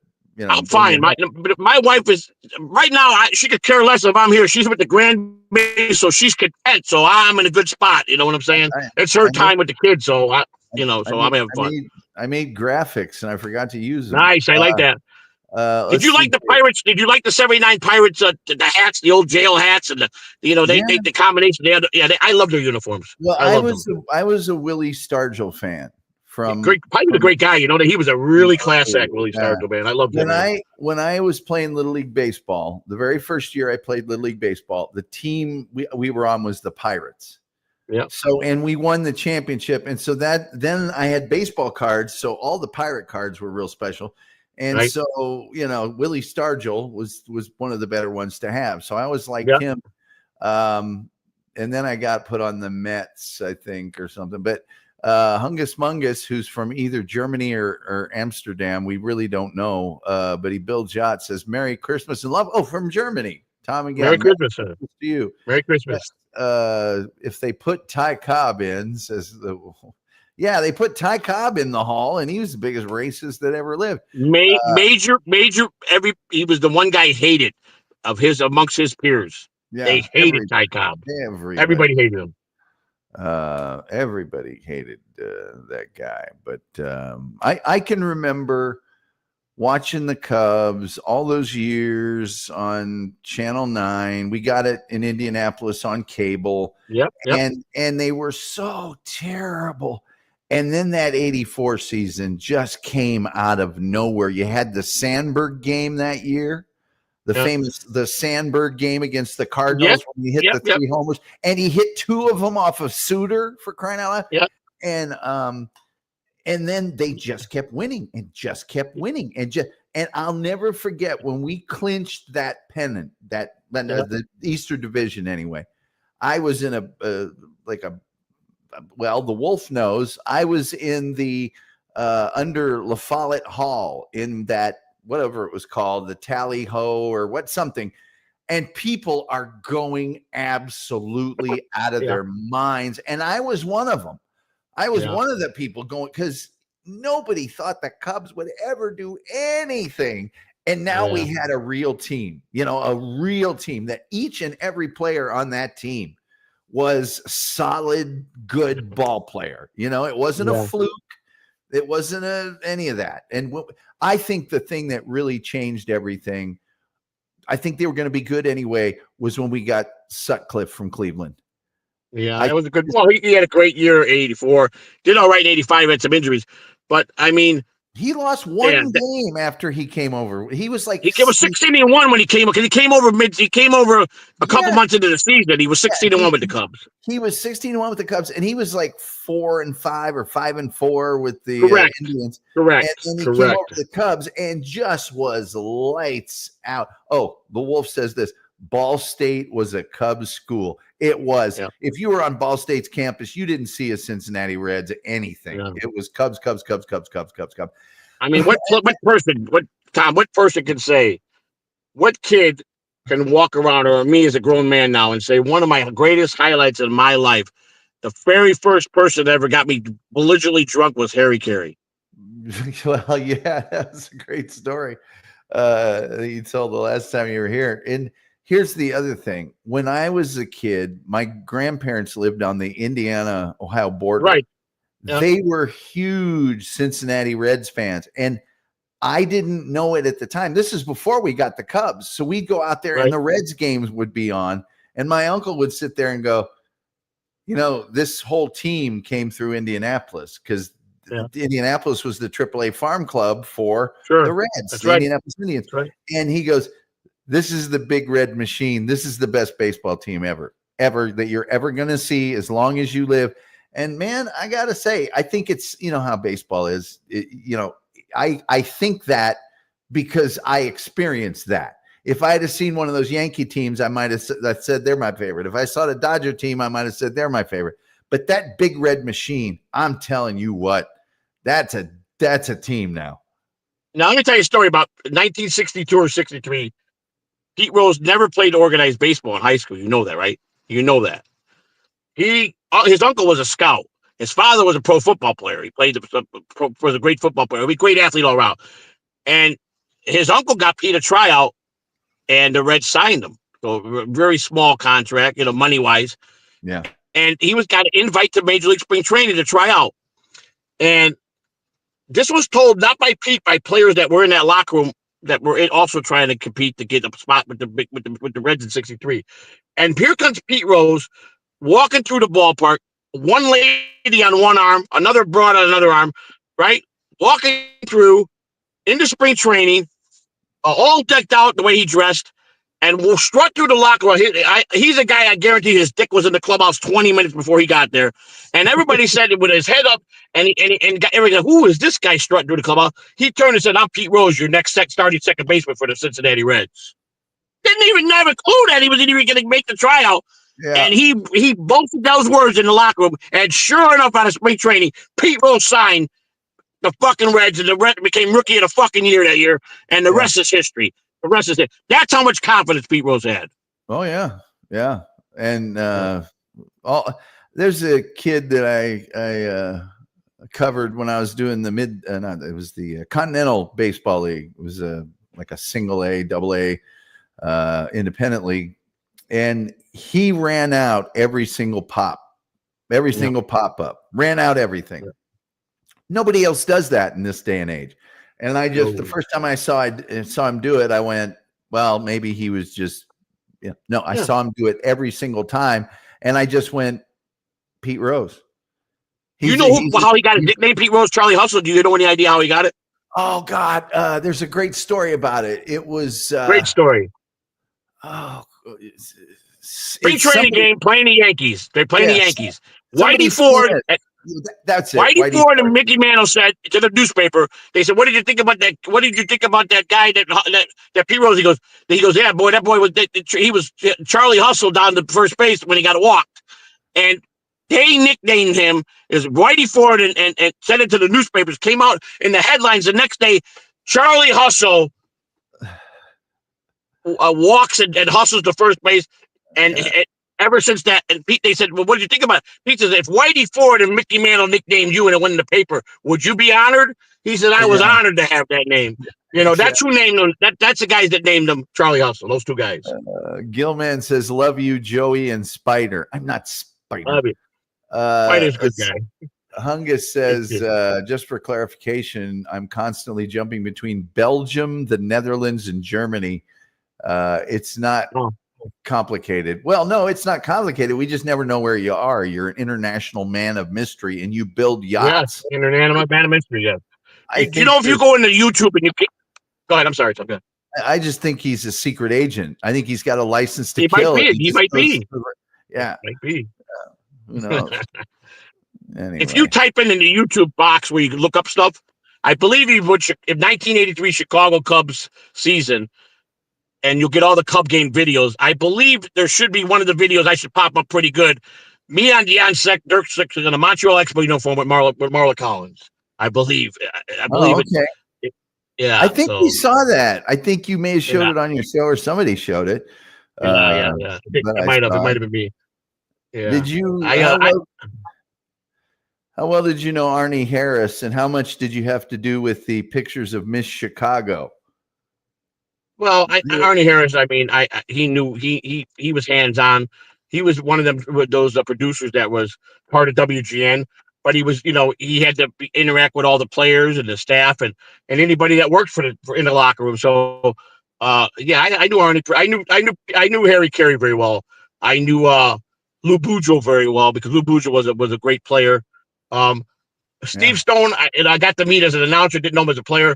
I'm fine. My wife is right now. She could care less if I'm here. She's with the grandbaby, so she's content. So I'm in a good spot. You know what I'm saying? It's her time with the kids. So So I'm having fun. I made graphics and I forgot to use them. Nice. I like that. Did Let's you see. like the Pirates? Did you like the '79 Pirates? The hats, the old jail hats, and Yeah. the combination. I love their uniforms. Well, I love them. I was a Willie Stargell fan from Probably a great guy. He was a really class act, Willie yeah. Stargell, man. I loved him. When I was playing Little League Baseball, the very first year I played Little League Baseball, the team we were on was the Pirates. Yeah. So, and we won the championship. And so then I had baseball cards. So all the Pirate cards were real special. And right. so, Willie Stargell was one of the better ones to have. So I always liked him. And then I got put on the Mets, I think, or something. But Hungus Mungus, who's from either Germany or Amsterdam, we really don't know. But Bill Jott says, "Merry Christmas and love." Oh, from Germany. Tom again. Merry Christmas, sir. To you. Merry Christmas. If they put Ty Cobb in, they put Ty Cobb in the hall, and he was the biggest racist that ever lived. Major. He was the one guy hated amongst his peers. Yeah, they hated Ty Cobb. Everybody hated him. Everybody hated that guy. But I can remember watching the Cubs all those years on Channel 9. We got it in Indianapolis on cable. Yep. And they were so terrible. And then that 84 season just came out of nowhere. You had the Sandberg game that year, the Sandberg game against the Cardinals when he hit the 3 homers. And he hit 2 of them off of Suter, for crying out loud. Yep. And then they just kept winning and just kept winning. And I'll never forget when we clinched that pennant, the Eastern Division anyway. I was in the Wolf knows, I was in the under La Follette Hall in that, whatever it was called, the Tally Ho or something. And people are going absolutely out of their minds. And I was one of them. I was one of the people going, because nobody thought the Cubs would ever do anything. And now we had a real team, a real team that each and every player on that team was solid, good ball player. It wasn't a fluke. It wasn't any of that. And I think the thing that really changed everything, I think they were going to be good anyway, was when we got Sutcliffe from Cleveland. Yeah, it was a good. Well, he had a great year in '84. Did all right in '85. Had some injuries, but I mean, he lost one game after he came over. He was like he was 16-1 when he came. Because he came over a couple months into the season. He was 16-1 with the Cubs. He was 16-1 with the Cubs, and he was like 4-5 or 5-4 with the Indians. Correct. And then he came over to the Cubs and just was lights out. Oh, the Wolf says this: Ball State was a Cubs school. It was. Yeah. If you were on Ball State's campus, you didn't see a Cincinnati Reds anything. Yeah. It was Cubs. I mean, what person can say, what kid can walk around, or me as a grown man now, and say one of my greatest highlights in my life, the very first person that ever got me belligerently drunk was Harry Carey. Well, yeah, that's a great story. You told the last time you were here. And here's the other thing. When I was a kid, my grandparents lived on the Indiana-Ohio border. Right. Yeah. They were huge Cincinnati Reds fans. And I didn't know it at the time. This is before we got the Cubs. So we'd go out there and the Reds games would be on. And my uncle would sit there and go, this whole team came through Indianapolis because Indianapolis was the AAA farm club for the Reds, the Indianapolis Indians. Right. And he goes, this is the big red machine. This is the best baseball team ever that you're ever going to see as long as you live. And man, I got to say, I think it's, how baseball is, I think that because I experienced that. If I had seen one of those Yankee teams, I might have said they're my favorite. If I saw the Dodger team, I might have said they're my favorite. But that big red machine, I'm telling you what, that's a team now. Now, let me tell you a story about 1962 or 63. Pete Rose never played organized baseball in high school. You know that, right? You know that. His uncle was a scout. His father was a pro football player. He was a great football player. He was a great athlete all around. And his uncle got Pete a tryout, and the Reds signed him. So a very small contract, money-wise. Yeah. And he got an invite to Major League Spring Training to try out. And this was told not by Pete, by players that were in that locker room that were also trying to compete to get a spot with the Reds in '63. And here comes Pete Rose walking through the ballpark, one lady on one arm, another broad on another arm, right? Walking through into spring training, all decked out the way he dressed, and will strut through the locker room. He's a guy I guarantee his dick was in the clubhouse 20 minutes before he got there. And everybody said it with his head up, and got everybody, who is this guy strutting through the clubhouse? He turned and said, I'm Pete Rose, your next starting second baseman for the Cincinnati Reds. Didn't even have a clue that he was even going to make the tryout. Yeah. And he boasted those words in the locker room. And sure enough, out of spring training, Pete Rose signed the fucking Reds, and the Reds became rookie of the fucking year that year. And the rest is history. The rest is it. That's how much confidence Pete Rose had. Oh yeah, yeah. And there's a kid that I covered when I was doing the it was the Continental Baseball League. It was like a single A, double A, independent league, and he ran out every single pop, single pop up, ran out everything. Yeah. Nobody else does that in this day and age. And I just, the first time I saw him do it, I went, well, maybe he was just, I saw him do it every single time. And I just went, Pete Rose. How he got his nickname, Pete Rose, Charlie Hustle? Do you know any idea how he got it? Oh, God. There's a great story about it. It was. Great story. Oh, spring training game playing the Yankees. They're playing the Yankees. Whitey Ford. That's it. Whitey Ford and Mickey Mantle said to the newspaper, they said, what did you think about that? What did you think about that guy that Pete Rose? He goes, yeah, boy, that boy he was Charlie Hustle down to first base when he got walked. And they nicknamed him as Whitey Ford and sent it to the newspapers, came out in the headlines the next day. Charlie Hustle walks and hustles to first base. And ever since that, and Pete, they said, well, what did you think about it? Pete says, if Whitey Ford and Mickey Mantle nicknamed you and it went in the paper, would you be honored? He said, I was honored to have that name. That's who named them. That's the guys that named them Charlie Hustle, those two guys. Gilman says, love you, Joey and Spider. I'm not Spider. Love you. Spider's a good guy. Hungus says, just for clarification, I'm constantly jumping between Belgium, the Netherlands, and Germany. It's not complicated. Well, no, it's not complicated. We just never know where you are. You're an international man of mystery, and you build yachts. Yes, international man of mystery. Yes. If you go into YouTube and go ahead. I'm sorry. Okay. I just think he's a secret agent. I think he's got a license to kill. He might be. Yeah, might be. Who knows? Anyway. If you type in the YouTube box where you can look up stuff, I believe if 1983 Chicago Cubs season. And you'll get all the Cub game videos. I believe there should be one of the videos I should pop up pretty good. Me on Deion Dirk Sixers in a Montreal Expo uniform with Marla Collins. I believe. Okay. Yeah. I think we saw that. I think you may have showed it on your show, or somebody showed it. Yeah. It might have been me. Yeah. Did you? How well did you know Arnie Harris, and how much did you have to do with the pictures of Miss Chicago? Well, Arnie Harris, he knew he was hands-on. He was one of them, those producers that was part of WGN, but he was, he had to interact with all the players and the staff and anybody that worked in the locker room. So, I knew Arnie. I knew Harry Carey very well. I knew Lou Boudreau very well because Lou Boudreau was a great player. Steve Stone, I got to meet as an announcer, didn't know him as a player.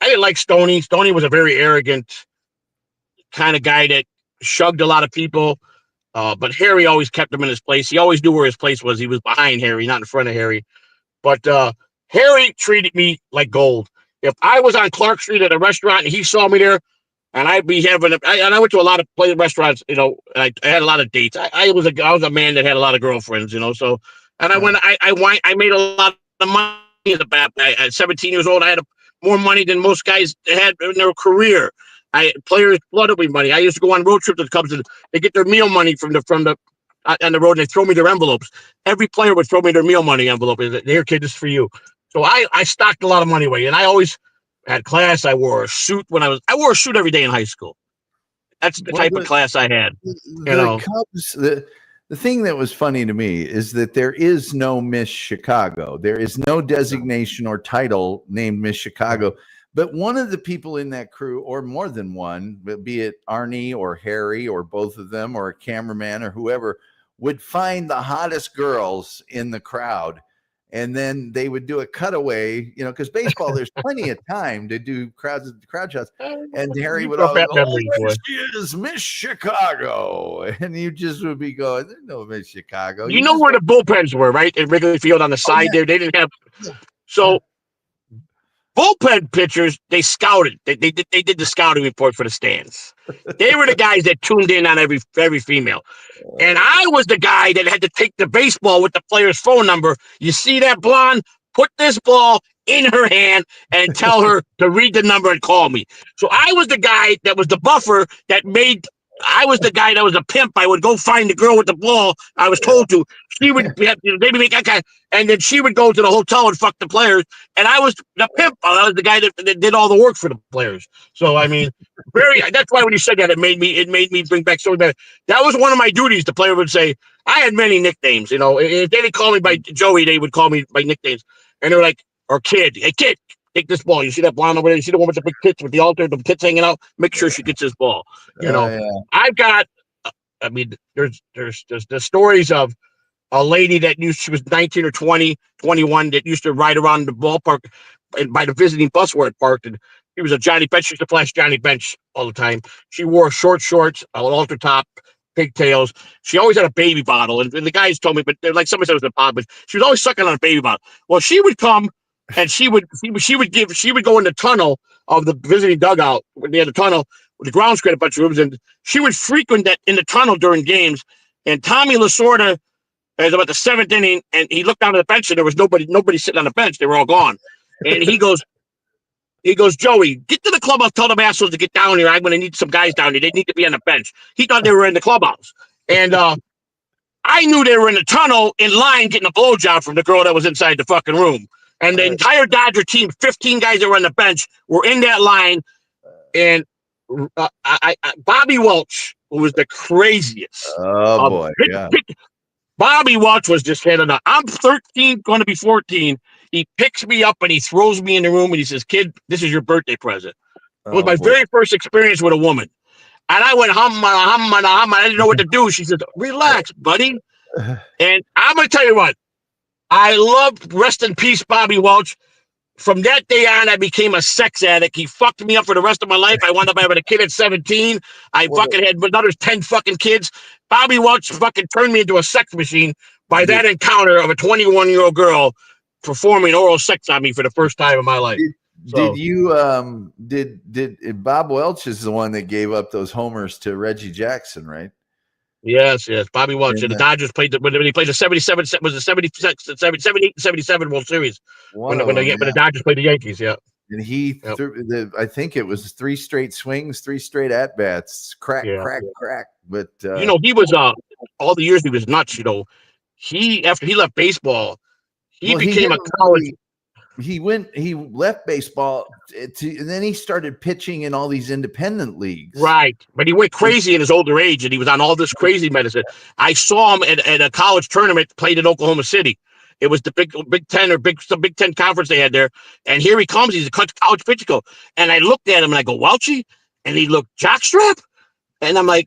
I didn't like Stoney. Stoney was a very arrogant kind of guy that shugged a lot of people. But Harry always kept him in his place. He always knew where his place was. He was behind Harry, not in front of Harry. But Harry treated me like gold. If I was on Clark Street at a restaurant and he saw me there, and I'd be having, and I went to a lot of restaurants, and I had a lot of dates. I was a man that had a lot of girlfriends, so, and I made a lot of money in the back. At 17 years old, I had more money than most guys had in their career. Players flooded with money. I used to go on road trips with the Cubs, and they get their meal money from the on the road, and they throw me their envelopes. Every player would throw me their meal money envelope. And here, kid, this is for you. So I stocked a lot of money away, and I always had class. I wore a suit I wore a suit every day in high school. That's the type of class I had. The Cubs, The thing that was funny to me is that there is no Miss Chicago. There is no designation or title named Miss Chicago. But one of the people in that crew, or more than one, be it Arnie or Harry or both of them or a cameraman or whoever, would find the hottest girls in the crowd. And then they would do a cutaway, because baseball, there's plenty of time to do crowd shots. And Harry would always go, memories, there she is, Miss Chicago. And you just would be going, there's no Miss Chicago. You know where the bullpens were, right? At Wrigley Field on the side there. They didn't have. So bullpen pitchers, they scouted. They did the scouting report for the stands. They were the guys that tuned in on every female. And I was the guy that had to take the baseball with the player's phone number. You see that blonde? Put this ball in her hand and tell her to read the number and call me. So I was the guy that was the buffer that made. I was the guy that was a pimp. I would go find the girl with the ball. I was told to. She would maybe make that guy, and then she would go to the hotel and fuck the players. And I was the pimp. I was the guy that did all the work for the players. So I mean, that's why when you said that, it made me bring back so bad. That was one of my duties. The player would say, I had many nicknames. If they didn't call me by Joey, they would call me by nicknames. And they were like, or kid, hey kid, take this ball. You see that blonde over there? You see the one with the big tits with the altar, the tits hanging out? Make sure she gets this ball. I've got. I mean, there's the stories of a lady that she was 19 or 20, 21 that used to ride around the ballpark and by the visiting bus where it parked. And he was a Johnny Bench. She used to flash Johnny Bench all the time. She wore short shorts, an altar top, pigtails. She always had a baby bottle. And the guys told me, but they're like somebody said it was a pop, but she was always sucking on a baby bottle. Well, she would come and she would go in the tunnel of the visiting dugout near the tunnel. The grounds created a bunch of rooms, and she would frequent that in the tunnel during games. And Tommy Lasorda is about the seventh inning, and he looked down at the bench, and there was nobody sitting on the bench. They were all gone. And he goes, Joey, get to the clubhouse, tell them assholes to get down here. I'm going to need some guys down here. They need to be on the bench. He thought they were in the clubhouse. And I knew they were in the tunnel in line getting a blowjob from the girl that was inside the fucking room. And the entire Dodger team, 15 guys that were on the bench, were in that line. And Bobby Welch, who was the craziest. Oh, boy. Yeah. Bobby Welch was just heading up. I'm 13, going to be 14. He picks me up and he throws me in the room and he says, kid, this is your birthday present. It was my very first experience with a woman. And I went, hum. I didn't know what to do. She said, relax, buddy. And I'm going to tell you what. I love, rest in peace, Bobby Welch. From that day on, I became a sex addict. He fucked me up for the rest of my life. I wound up having a kid at 17. I fucking had another 10 fucking kids. Bobby Welch fucking turned me into a sex machine by that encounter of a 21-year-old girl performing oral sex on me for the first time in my life. Did Bob Welch is the one that gave up those homers to Reggie Jackson, right? Yes. Bobby Welch. And the Dodgers played when he played the 77, was the 78, 77 World Series. When the Dodgers played the Yankees, yeah. And he threw I think it was 3 straight swings, 3 straight at-bats, crack. But he was all the years he was nuts, after he left baseball, he became a college. He left baseball and then he started pitching in all these independent leagues. Right. But he went crazy in his older age and he was on all this crazy medicine. I saw him at a college tournament played in Oklahoma City. It was the Big Ten or Big Ten conference they had there. And here he comes. He's a college pitcher coach. And I looked at him and I go, Welchie? And he looked jockstrap. And I'm like,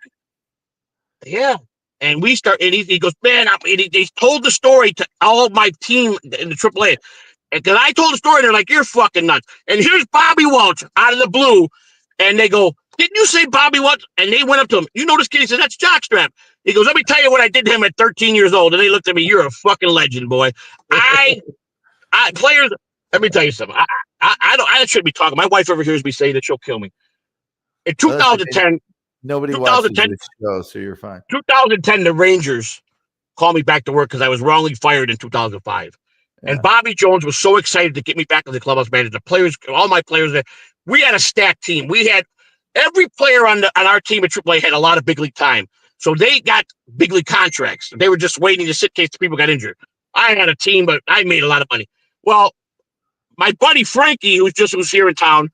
yeah. And we start, and he goes, man, they told the story to all of my team in the AAA. And because I told the story, they're like, you're fucking nuts. And here's Bobby Welch out of the blue. And they go, didn't you say Bobby Welch? And they went up to him. You know this kid? He said, that's jockstrap. He goes, let me tell you what I did to him at 13 years old. And they looked at me, you're a fucking legend, boy. Players, let me tell you something. I shouldn't be talking. My wife ever hears me say that, she'll kill me. In 2010, nobody watches this show, so you're fine. 2010, the Rangers called me back to work because I was wrongly fired in 2005. Yeah. And Bobby Jones was so excited to get me back as the clubhouse manager. The players, all my players there, we had a stacked team. We had every player on our team at AAA had a lot of big league time. So they got big league contracts. They were just waiting to sit in case people got injured. I had a team, but I made a lot of money. Well, my buddy Frankie, who was here in town,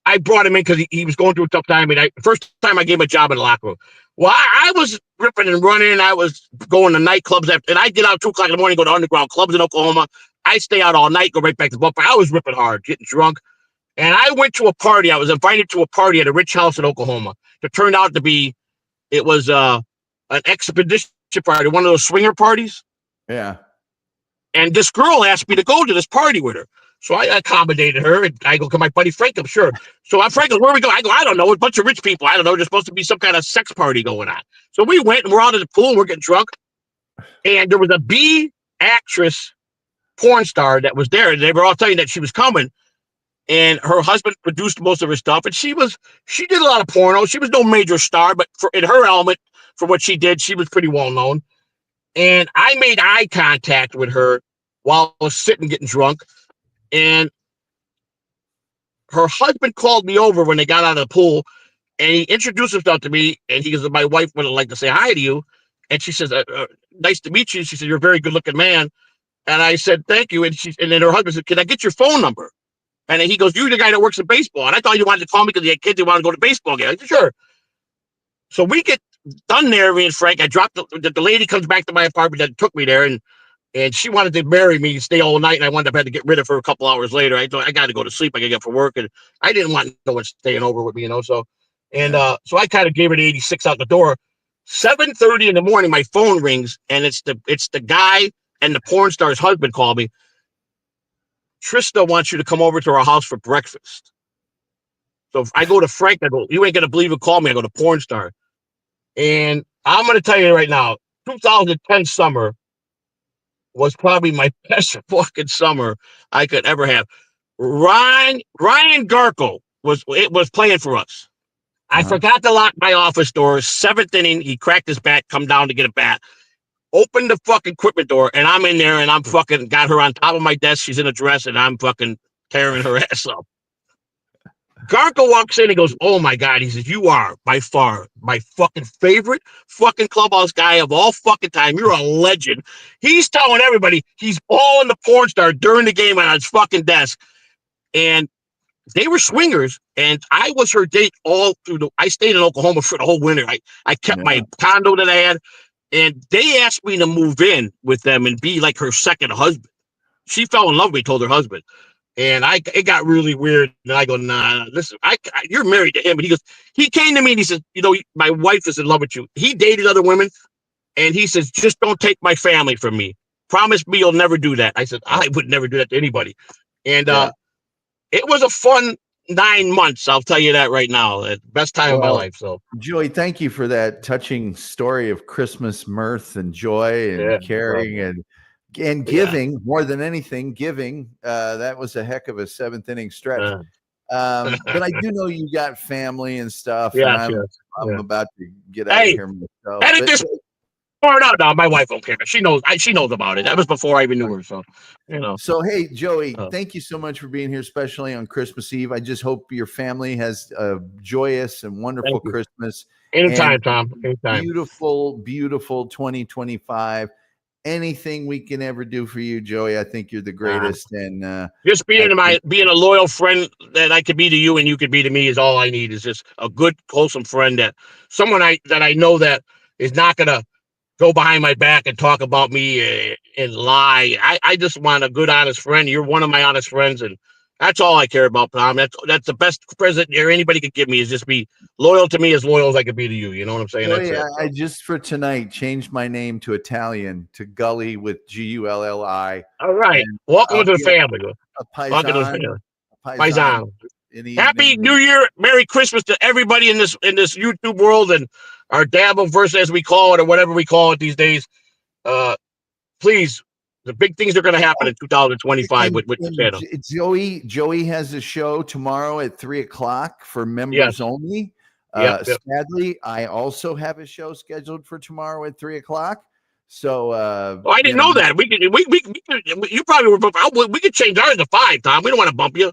I brought him in because he was going through a tough time. And first time I gave him a job in the locker room. Well, I was ripping and running. I was going to nightclubs. And I get out 2 o'clock in the morning, go to underground clubs in Oklahoma. I stay out all night, go right back to the bumper. I was ripping hard, getting drunk. And I went to a party. I was invited to a party at a rich house in Oklahoma. It turned out to be, it was an expedition party, one of those swinger parties. Yeah. And this girl asked me to go to this party with her. So I accommodated her, and I go, "Can my buddy Frank come?" Sure. So I'm Frank, where we go? I go, "I don't know. A bunch of rich people. I don't know. There's supposed to be some kind of sex party going on." So we went, and we're out at the pool, and we're getting drunk. And there was a B actress porn star that was there, and they were all telling that she was coming. And her husband produced most of her stuff, and she did a lot of porno. She was no major star, but in her element, for what she did, she was pretty well known. And I made eye contact with her while I was sitting getting drunk. And her husband called me over when they got out of the pool, and he introduced himself to me. And he goes, "My wife would like to say hi to you." And she says, "Nice to meet you." She said, "You're a very good looking man." And I said, "Thank you." And then her husband said, "Can I get your phone number?" And then he goes, "You're the guy that works in baseball." And I thought you wanted to call me because he had kids who wanted to go to baseball game. I said, "Sure." So we get done there, me and Frank. I dropped the lady comes back to my apartment that took me there, and she wanted to marry me, stay all night, and I wound up had to get rid of her a couple hours later. I thought I got to go to sleep. I got to get for work, and I didn't want no one staying over with me, So, so I kind of gave her the 86 out the door. 7:30 in the morning, my phone rings, and it's the guy and the porn star's husband called me. "Trista wants you to come over to our house for breakfast." So if I go to Frank, I go, "You ain't gonna believe who called me." I go to porn star, and I'm gonna tell you right now, 2010 summer was probably my best fucking summer I could ever have. Ryan Garko was playing for us. I forgot to lock my office door. 7th inning, he cracked his bat, come down to get a bat. Opened the fucking equipment door, and I'm in there, and I'm fucking got her on top of my desk. She's in a dress, and I'm fucking tearing her ass up. Garko walks in and goes, "Oh my God." He says, "You are by far my fucking favorite fucking clubhouse guy of all fucking time. You're a legend." He's telling everybody he's balling the porn star during the game on his fucking desk. And they were swingers, and I was her date all through I stayed in Oklahoma for the whole winter. I kept my condo that I had, and they asked me to move in with them and be like her second husband. She fell in love with me, told her husband. And it got really weird. And I go, "Nah, listen, you're married to him." And he came to me and he said, "My wife is in love with you." He dated other women. And he says, "Just don't take my family from me. Promise me you'll never do that." I said, "I would never do that to anybody." And it was a fun 9 months. I'll tell you that right now. Best time of my life. So, Joey, thank you for that touching story of Christmas mirth and joy and caring and giving more than anything. Giving that was a heck of a 7th inning stretch. But I do know you got family and stuff. Yeah, and I'm about to get out of here myself. Edit this part out now. My wife don't care. She knows about it. That was before I even knew her. So, So, hey, Joey, thank you so much for being here, especially on Christmas Eve. I just hope your family has a joyous and wonderful Christmas. Anytime, Tom. Anytime. Beautiful, beautiful 2025. Anything we can ever do for you, Joey, I think you're the greatest. And just being a loyal friend that I could be to you and you could be to me is all I need. Is just a good, wholesome friend, someone that I know that is not gonna go behind my back and talk about me and lie. I just want a good, honest friend. You're one of my honest friends, and that's all I care about, Tom. That's the best present anybody could give me, is just be loyal to me, as loyal as I could be to you. You know what I'm saying? Joey, I just for tonight changed my name to Italian to Gully with Gulli. All right. Welcome to the family. Welcome to the family. Paisan. Happy New Year, Merry Christmas to everybody in this YouTube world and our Dabbleverse, as we call it, or whatever we call it these days. Please, the big things are going to happen in 2025 with the channel. Joey has a show tomorrow at 3:00 for members only. Sadly, I also have a show scheduled for tomorrow at 3:00. So, I didn't know that. We could. You probably were. We could change ours to 5, Tom. We don't want to bump you.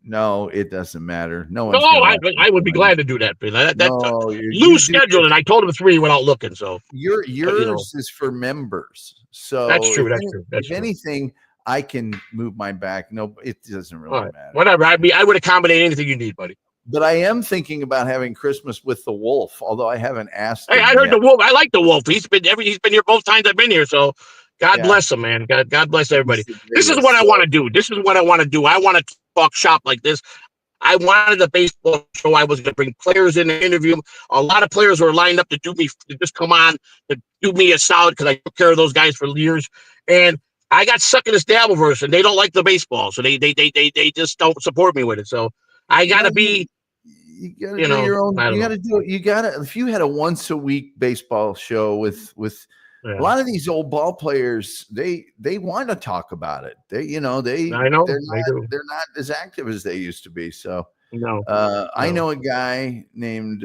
No, it doesn't matter. No, I would be glad to do that. Loose schedule, and I told him 3 without looking. So yours is for members. So that's true. If anything, I can move my back. No, it doesn't really matter. Whatever. I would accommodate anything you need, buddy. But I am thinking about having Christmas with the Wolf, although I haven't asked Hey, him I heard yet. the Wolf. I like the Wolf. He's been here both times I've been here. So God Yeah, bless him, man. God bless everybody. he's the This is what greatest. I want So to do. This is what I want to do. I want to talk shop like this. I wanted a baseball show. I was going to bring players in and interview them. A lot of players were lined up to just come on to do me a solid because I took care of those guys for years. And I got stuck in this Dabbleverse, and they don't like the baseball, so they just don't support me with it. So I got well, to be, you got to do your own. I don't You got know. to do it. You got to. If you had a once a week baseball show with a Yeah, lot of these old ball players, they want to talk about it. I know they're they not do. they're not as active as they used to be. So No, I no. know a guy named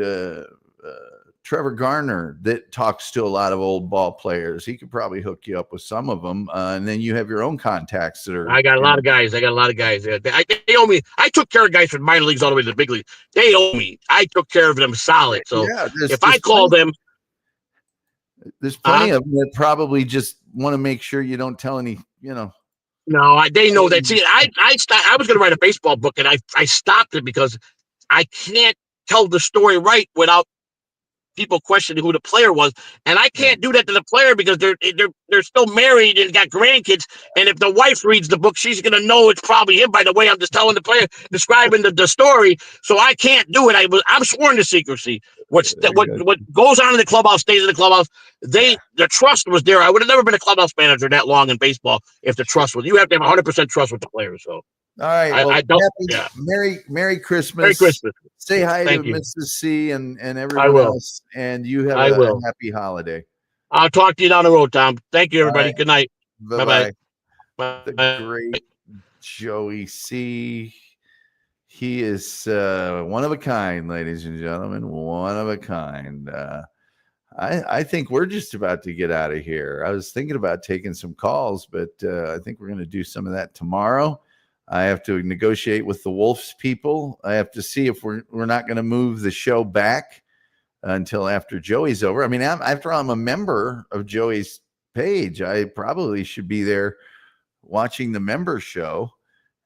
Trevor Garner that talks to a lot of old ball players. He could probably hook you up with some of them, and then you have your own contacts that are I got a lot of guys. I got a lot of guys. Yeah, they owe me. I took care of guys from minor leagues all the way to the big league. They owe me. I took care of them solid. So yeah. if I call them, There's uh, plenty of them that probably just want to make sure you don't tell any. no, they know that. See, I was going to write a baseball book, and I stopped it because I can't tell the story right without people questioning who the player was, and I Yeah, can't do that to the player because they're still married and got grandkids. And if the wife reads the book, she's gonna know it's probably him by the way I'm just telling the player, describing the story. So I can't do it. I'm sworn to secrecy. there you go. What goes on in the clubhouse stays in the clubhouse. Yeah, The trust was there. I would have never been a clubhouse manager that long in baseball if the sure. trust was. You have to have 100% trust with the players. So All right. I Well, don't. happy Yeah. Merry Merry Christmas. Christmas. Say hi to Thank you. Mrs. C and I everyone will. else, and you have I a will. happy holiday. I'll talk to you down the road, Tom. Thank you, All everybody. right. Good night. Bye Bye bye. bye. The Bye. great Joey C. He is one of a kind, ladies and gentlemen. One of a kind. I think we're just about to get out of here. I was thinking about taking some calls, but I think we're going to do some of that tomorrow. I have to negotiate with the Wolves people. I have to see if we're not going to move the show back until after Joey's over. I mean, after I'm a member of Joey's page, I probably should be there watching the member show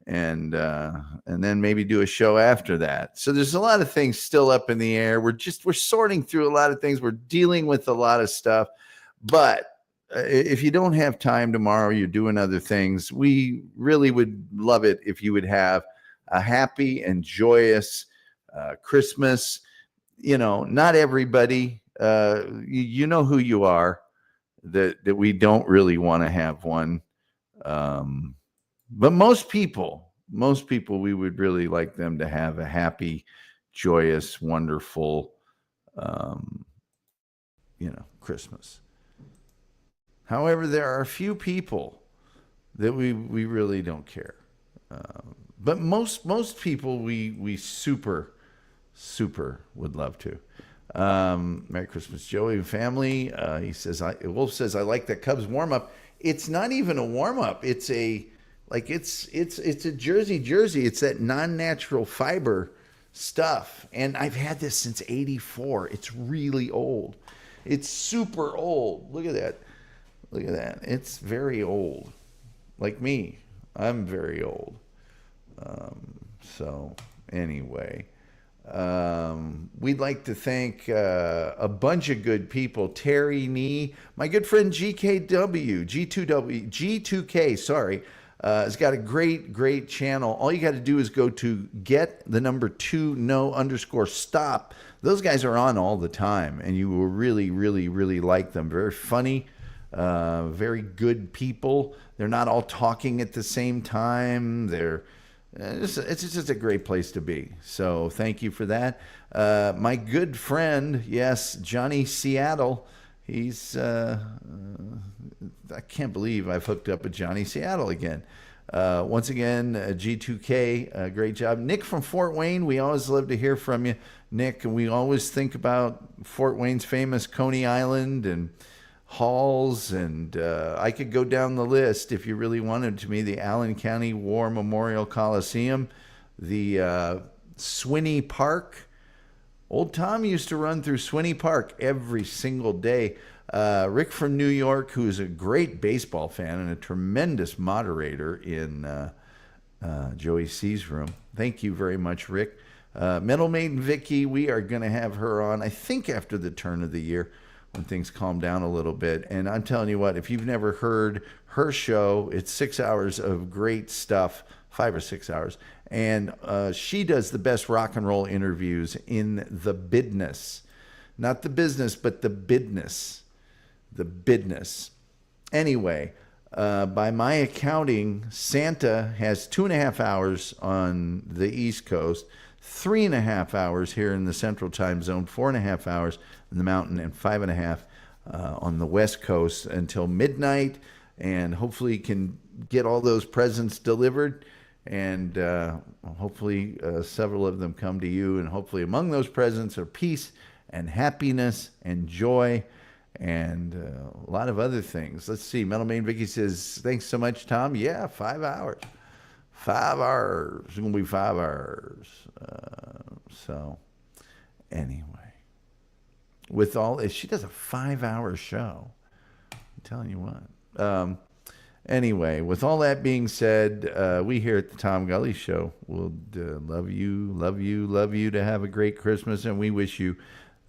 and then maybe do a show after that. So there's a lot of things still up in the air. We're sorting through a lot of things. We're dealing with a lot of stuff. But if you don't have time tomorrow, you're doing other things. We really would love it if you would have a happy and joyous Christmas. Not everybody, you know who you are, that we don't really want to have one. But most people, we would really like them to have a happy, joyous, wonderful, Christmas. However, there are a few people that we really don't care. But most people we super would love to. Merry Christmas, Joey and family. He says, Wolf says, I like that Cubs warm up. It's not even a warm up. It's a jersey. It's that non-natural fiber stuff. And I've had this since '84. It's really old. It's super old. Look at that. It's very old. Like me. I'm very old. So anyway, we'd like to thank a bunch of good people. Terry Nee, my good friend G2K, sorry, has got a great channel. All you got to do is go to get_no_stop. Those guys are on all the time, and you will really like them. Very funny, very good people. They're not all talking at the same time. It's just a great place to be. So thank you for that. My good friend, yes, Johnny Seattle. He's I can't believe I've hooked up with Johnny Seattle again. Once again, G2K, great job. Nick from Fort Wayne, we always love to hear from you, Nick. And we always think about Fort Wayne's famous Coney Island and halls, and I could go down the list if you really wanted to. Me, the Allen County War Memorial Coliseum, the Swinney Park. Old Tom used to run through Swinney Park every single day. Rick from New York, who is a great baseball fan and a tremendous moderator in Joey C's room. Thank you very much, Rick. Metal Maiden Vicky, we are going to have her on, I think, after the turn of the year when things calm down a little bit. And I'm telling you what, if you've never heard her show, it's 6 hours of great stuff, 5 or 6 hours. And she does the best rock and roll interviews in the business. Not the business, but the business. The business. Anyway, by my accounting, Santa has 2.5 hours on the East Coast, 3.5 hours here in the Central Time Zone, 4.5 hours in the Mountain, and 5.5 on the West Coast until midnight. And hopefully, you can get all those presents delivered. And hopefully, several of them come to you. And hopefully, among those presents are peace and happiness and joy and a lot of other things. Let's see. Metal Main Vicky says, thanks so much, Tom. Yeah, 5 hours. 5 hours. It's going to be 5 hours. So, anyway. With all, she does a 5-hour show. I'm telling you what. Anyway, with all that being said, we here at the Tom Gully Show will love you to have a great Christmas, and we wish you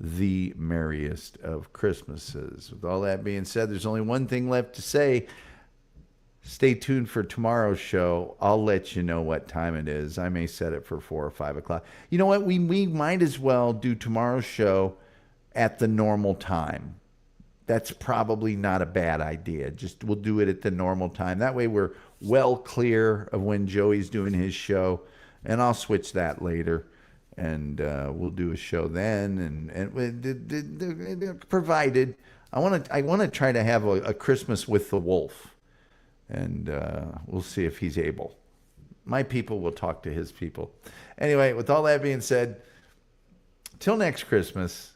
the merriest of Christmases. With all that being said, there's only one thing left to say. Stay tuned for tomorrow's show. I'll let you know what time it is. I may set it for 4 or 5 o'clock. You know what? We might as well do tomorrow's show at the normal time. That's probably not a bad idea. Just we'll do it at the normal time. That way we're well clear of when Joey's doing his show, and I'll switch that later. And we'll do a show then, and provided I want to try to have a Christmas with the Wolf, and we'll see if he's able. My people will talk to his people. Anyway, with all that being said, till next Christmas,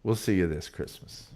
we'll see you this Christmas.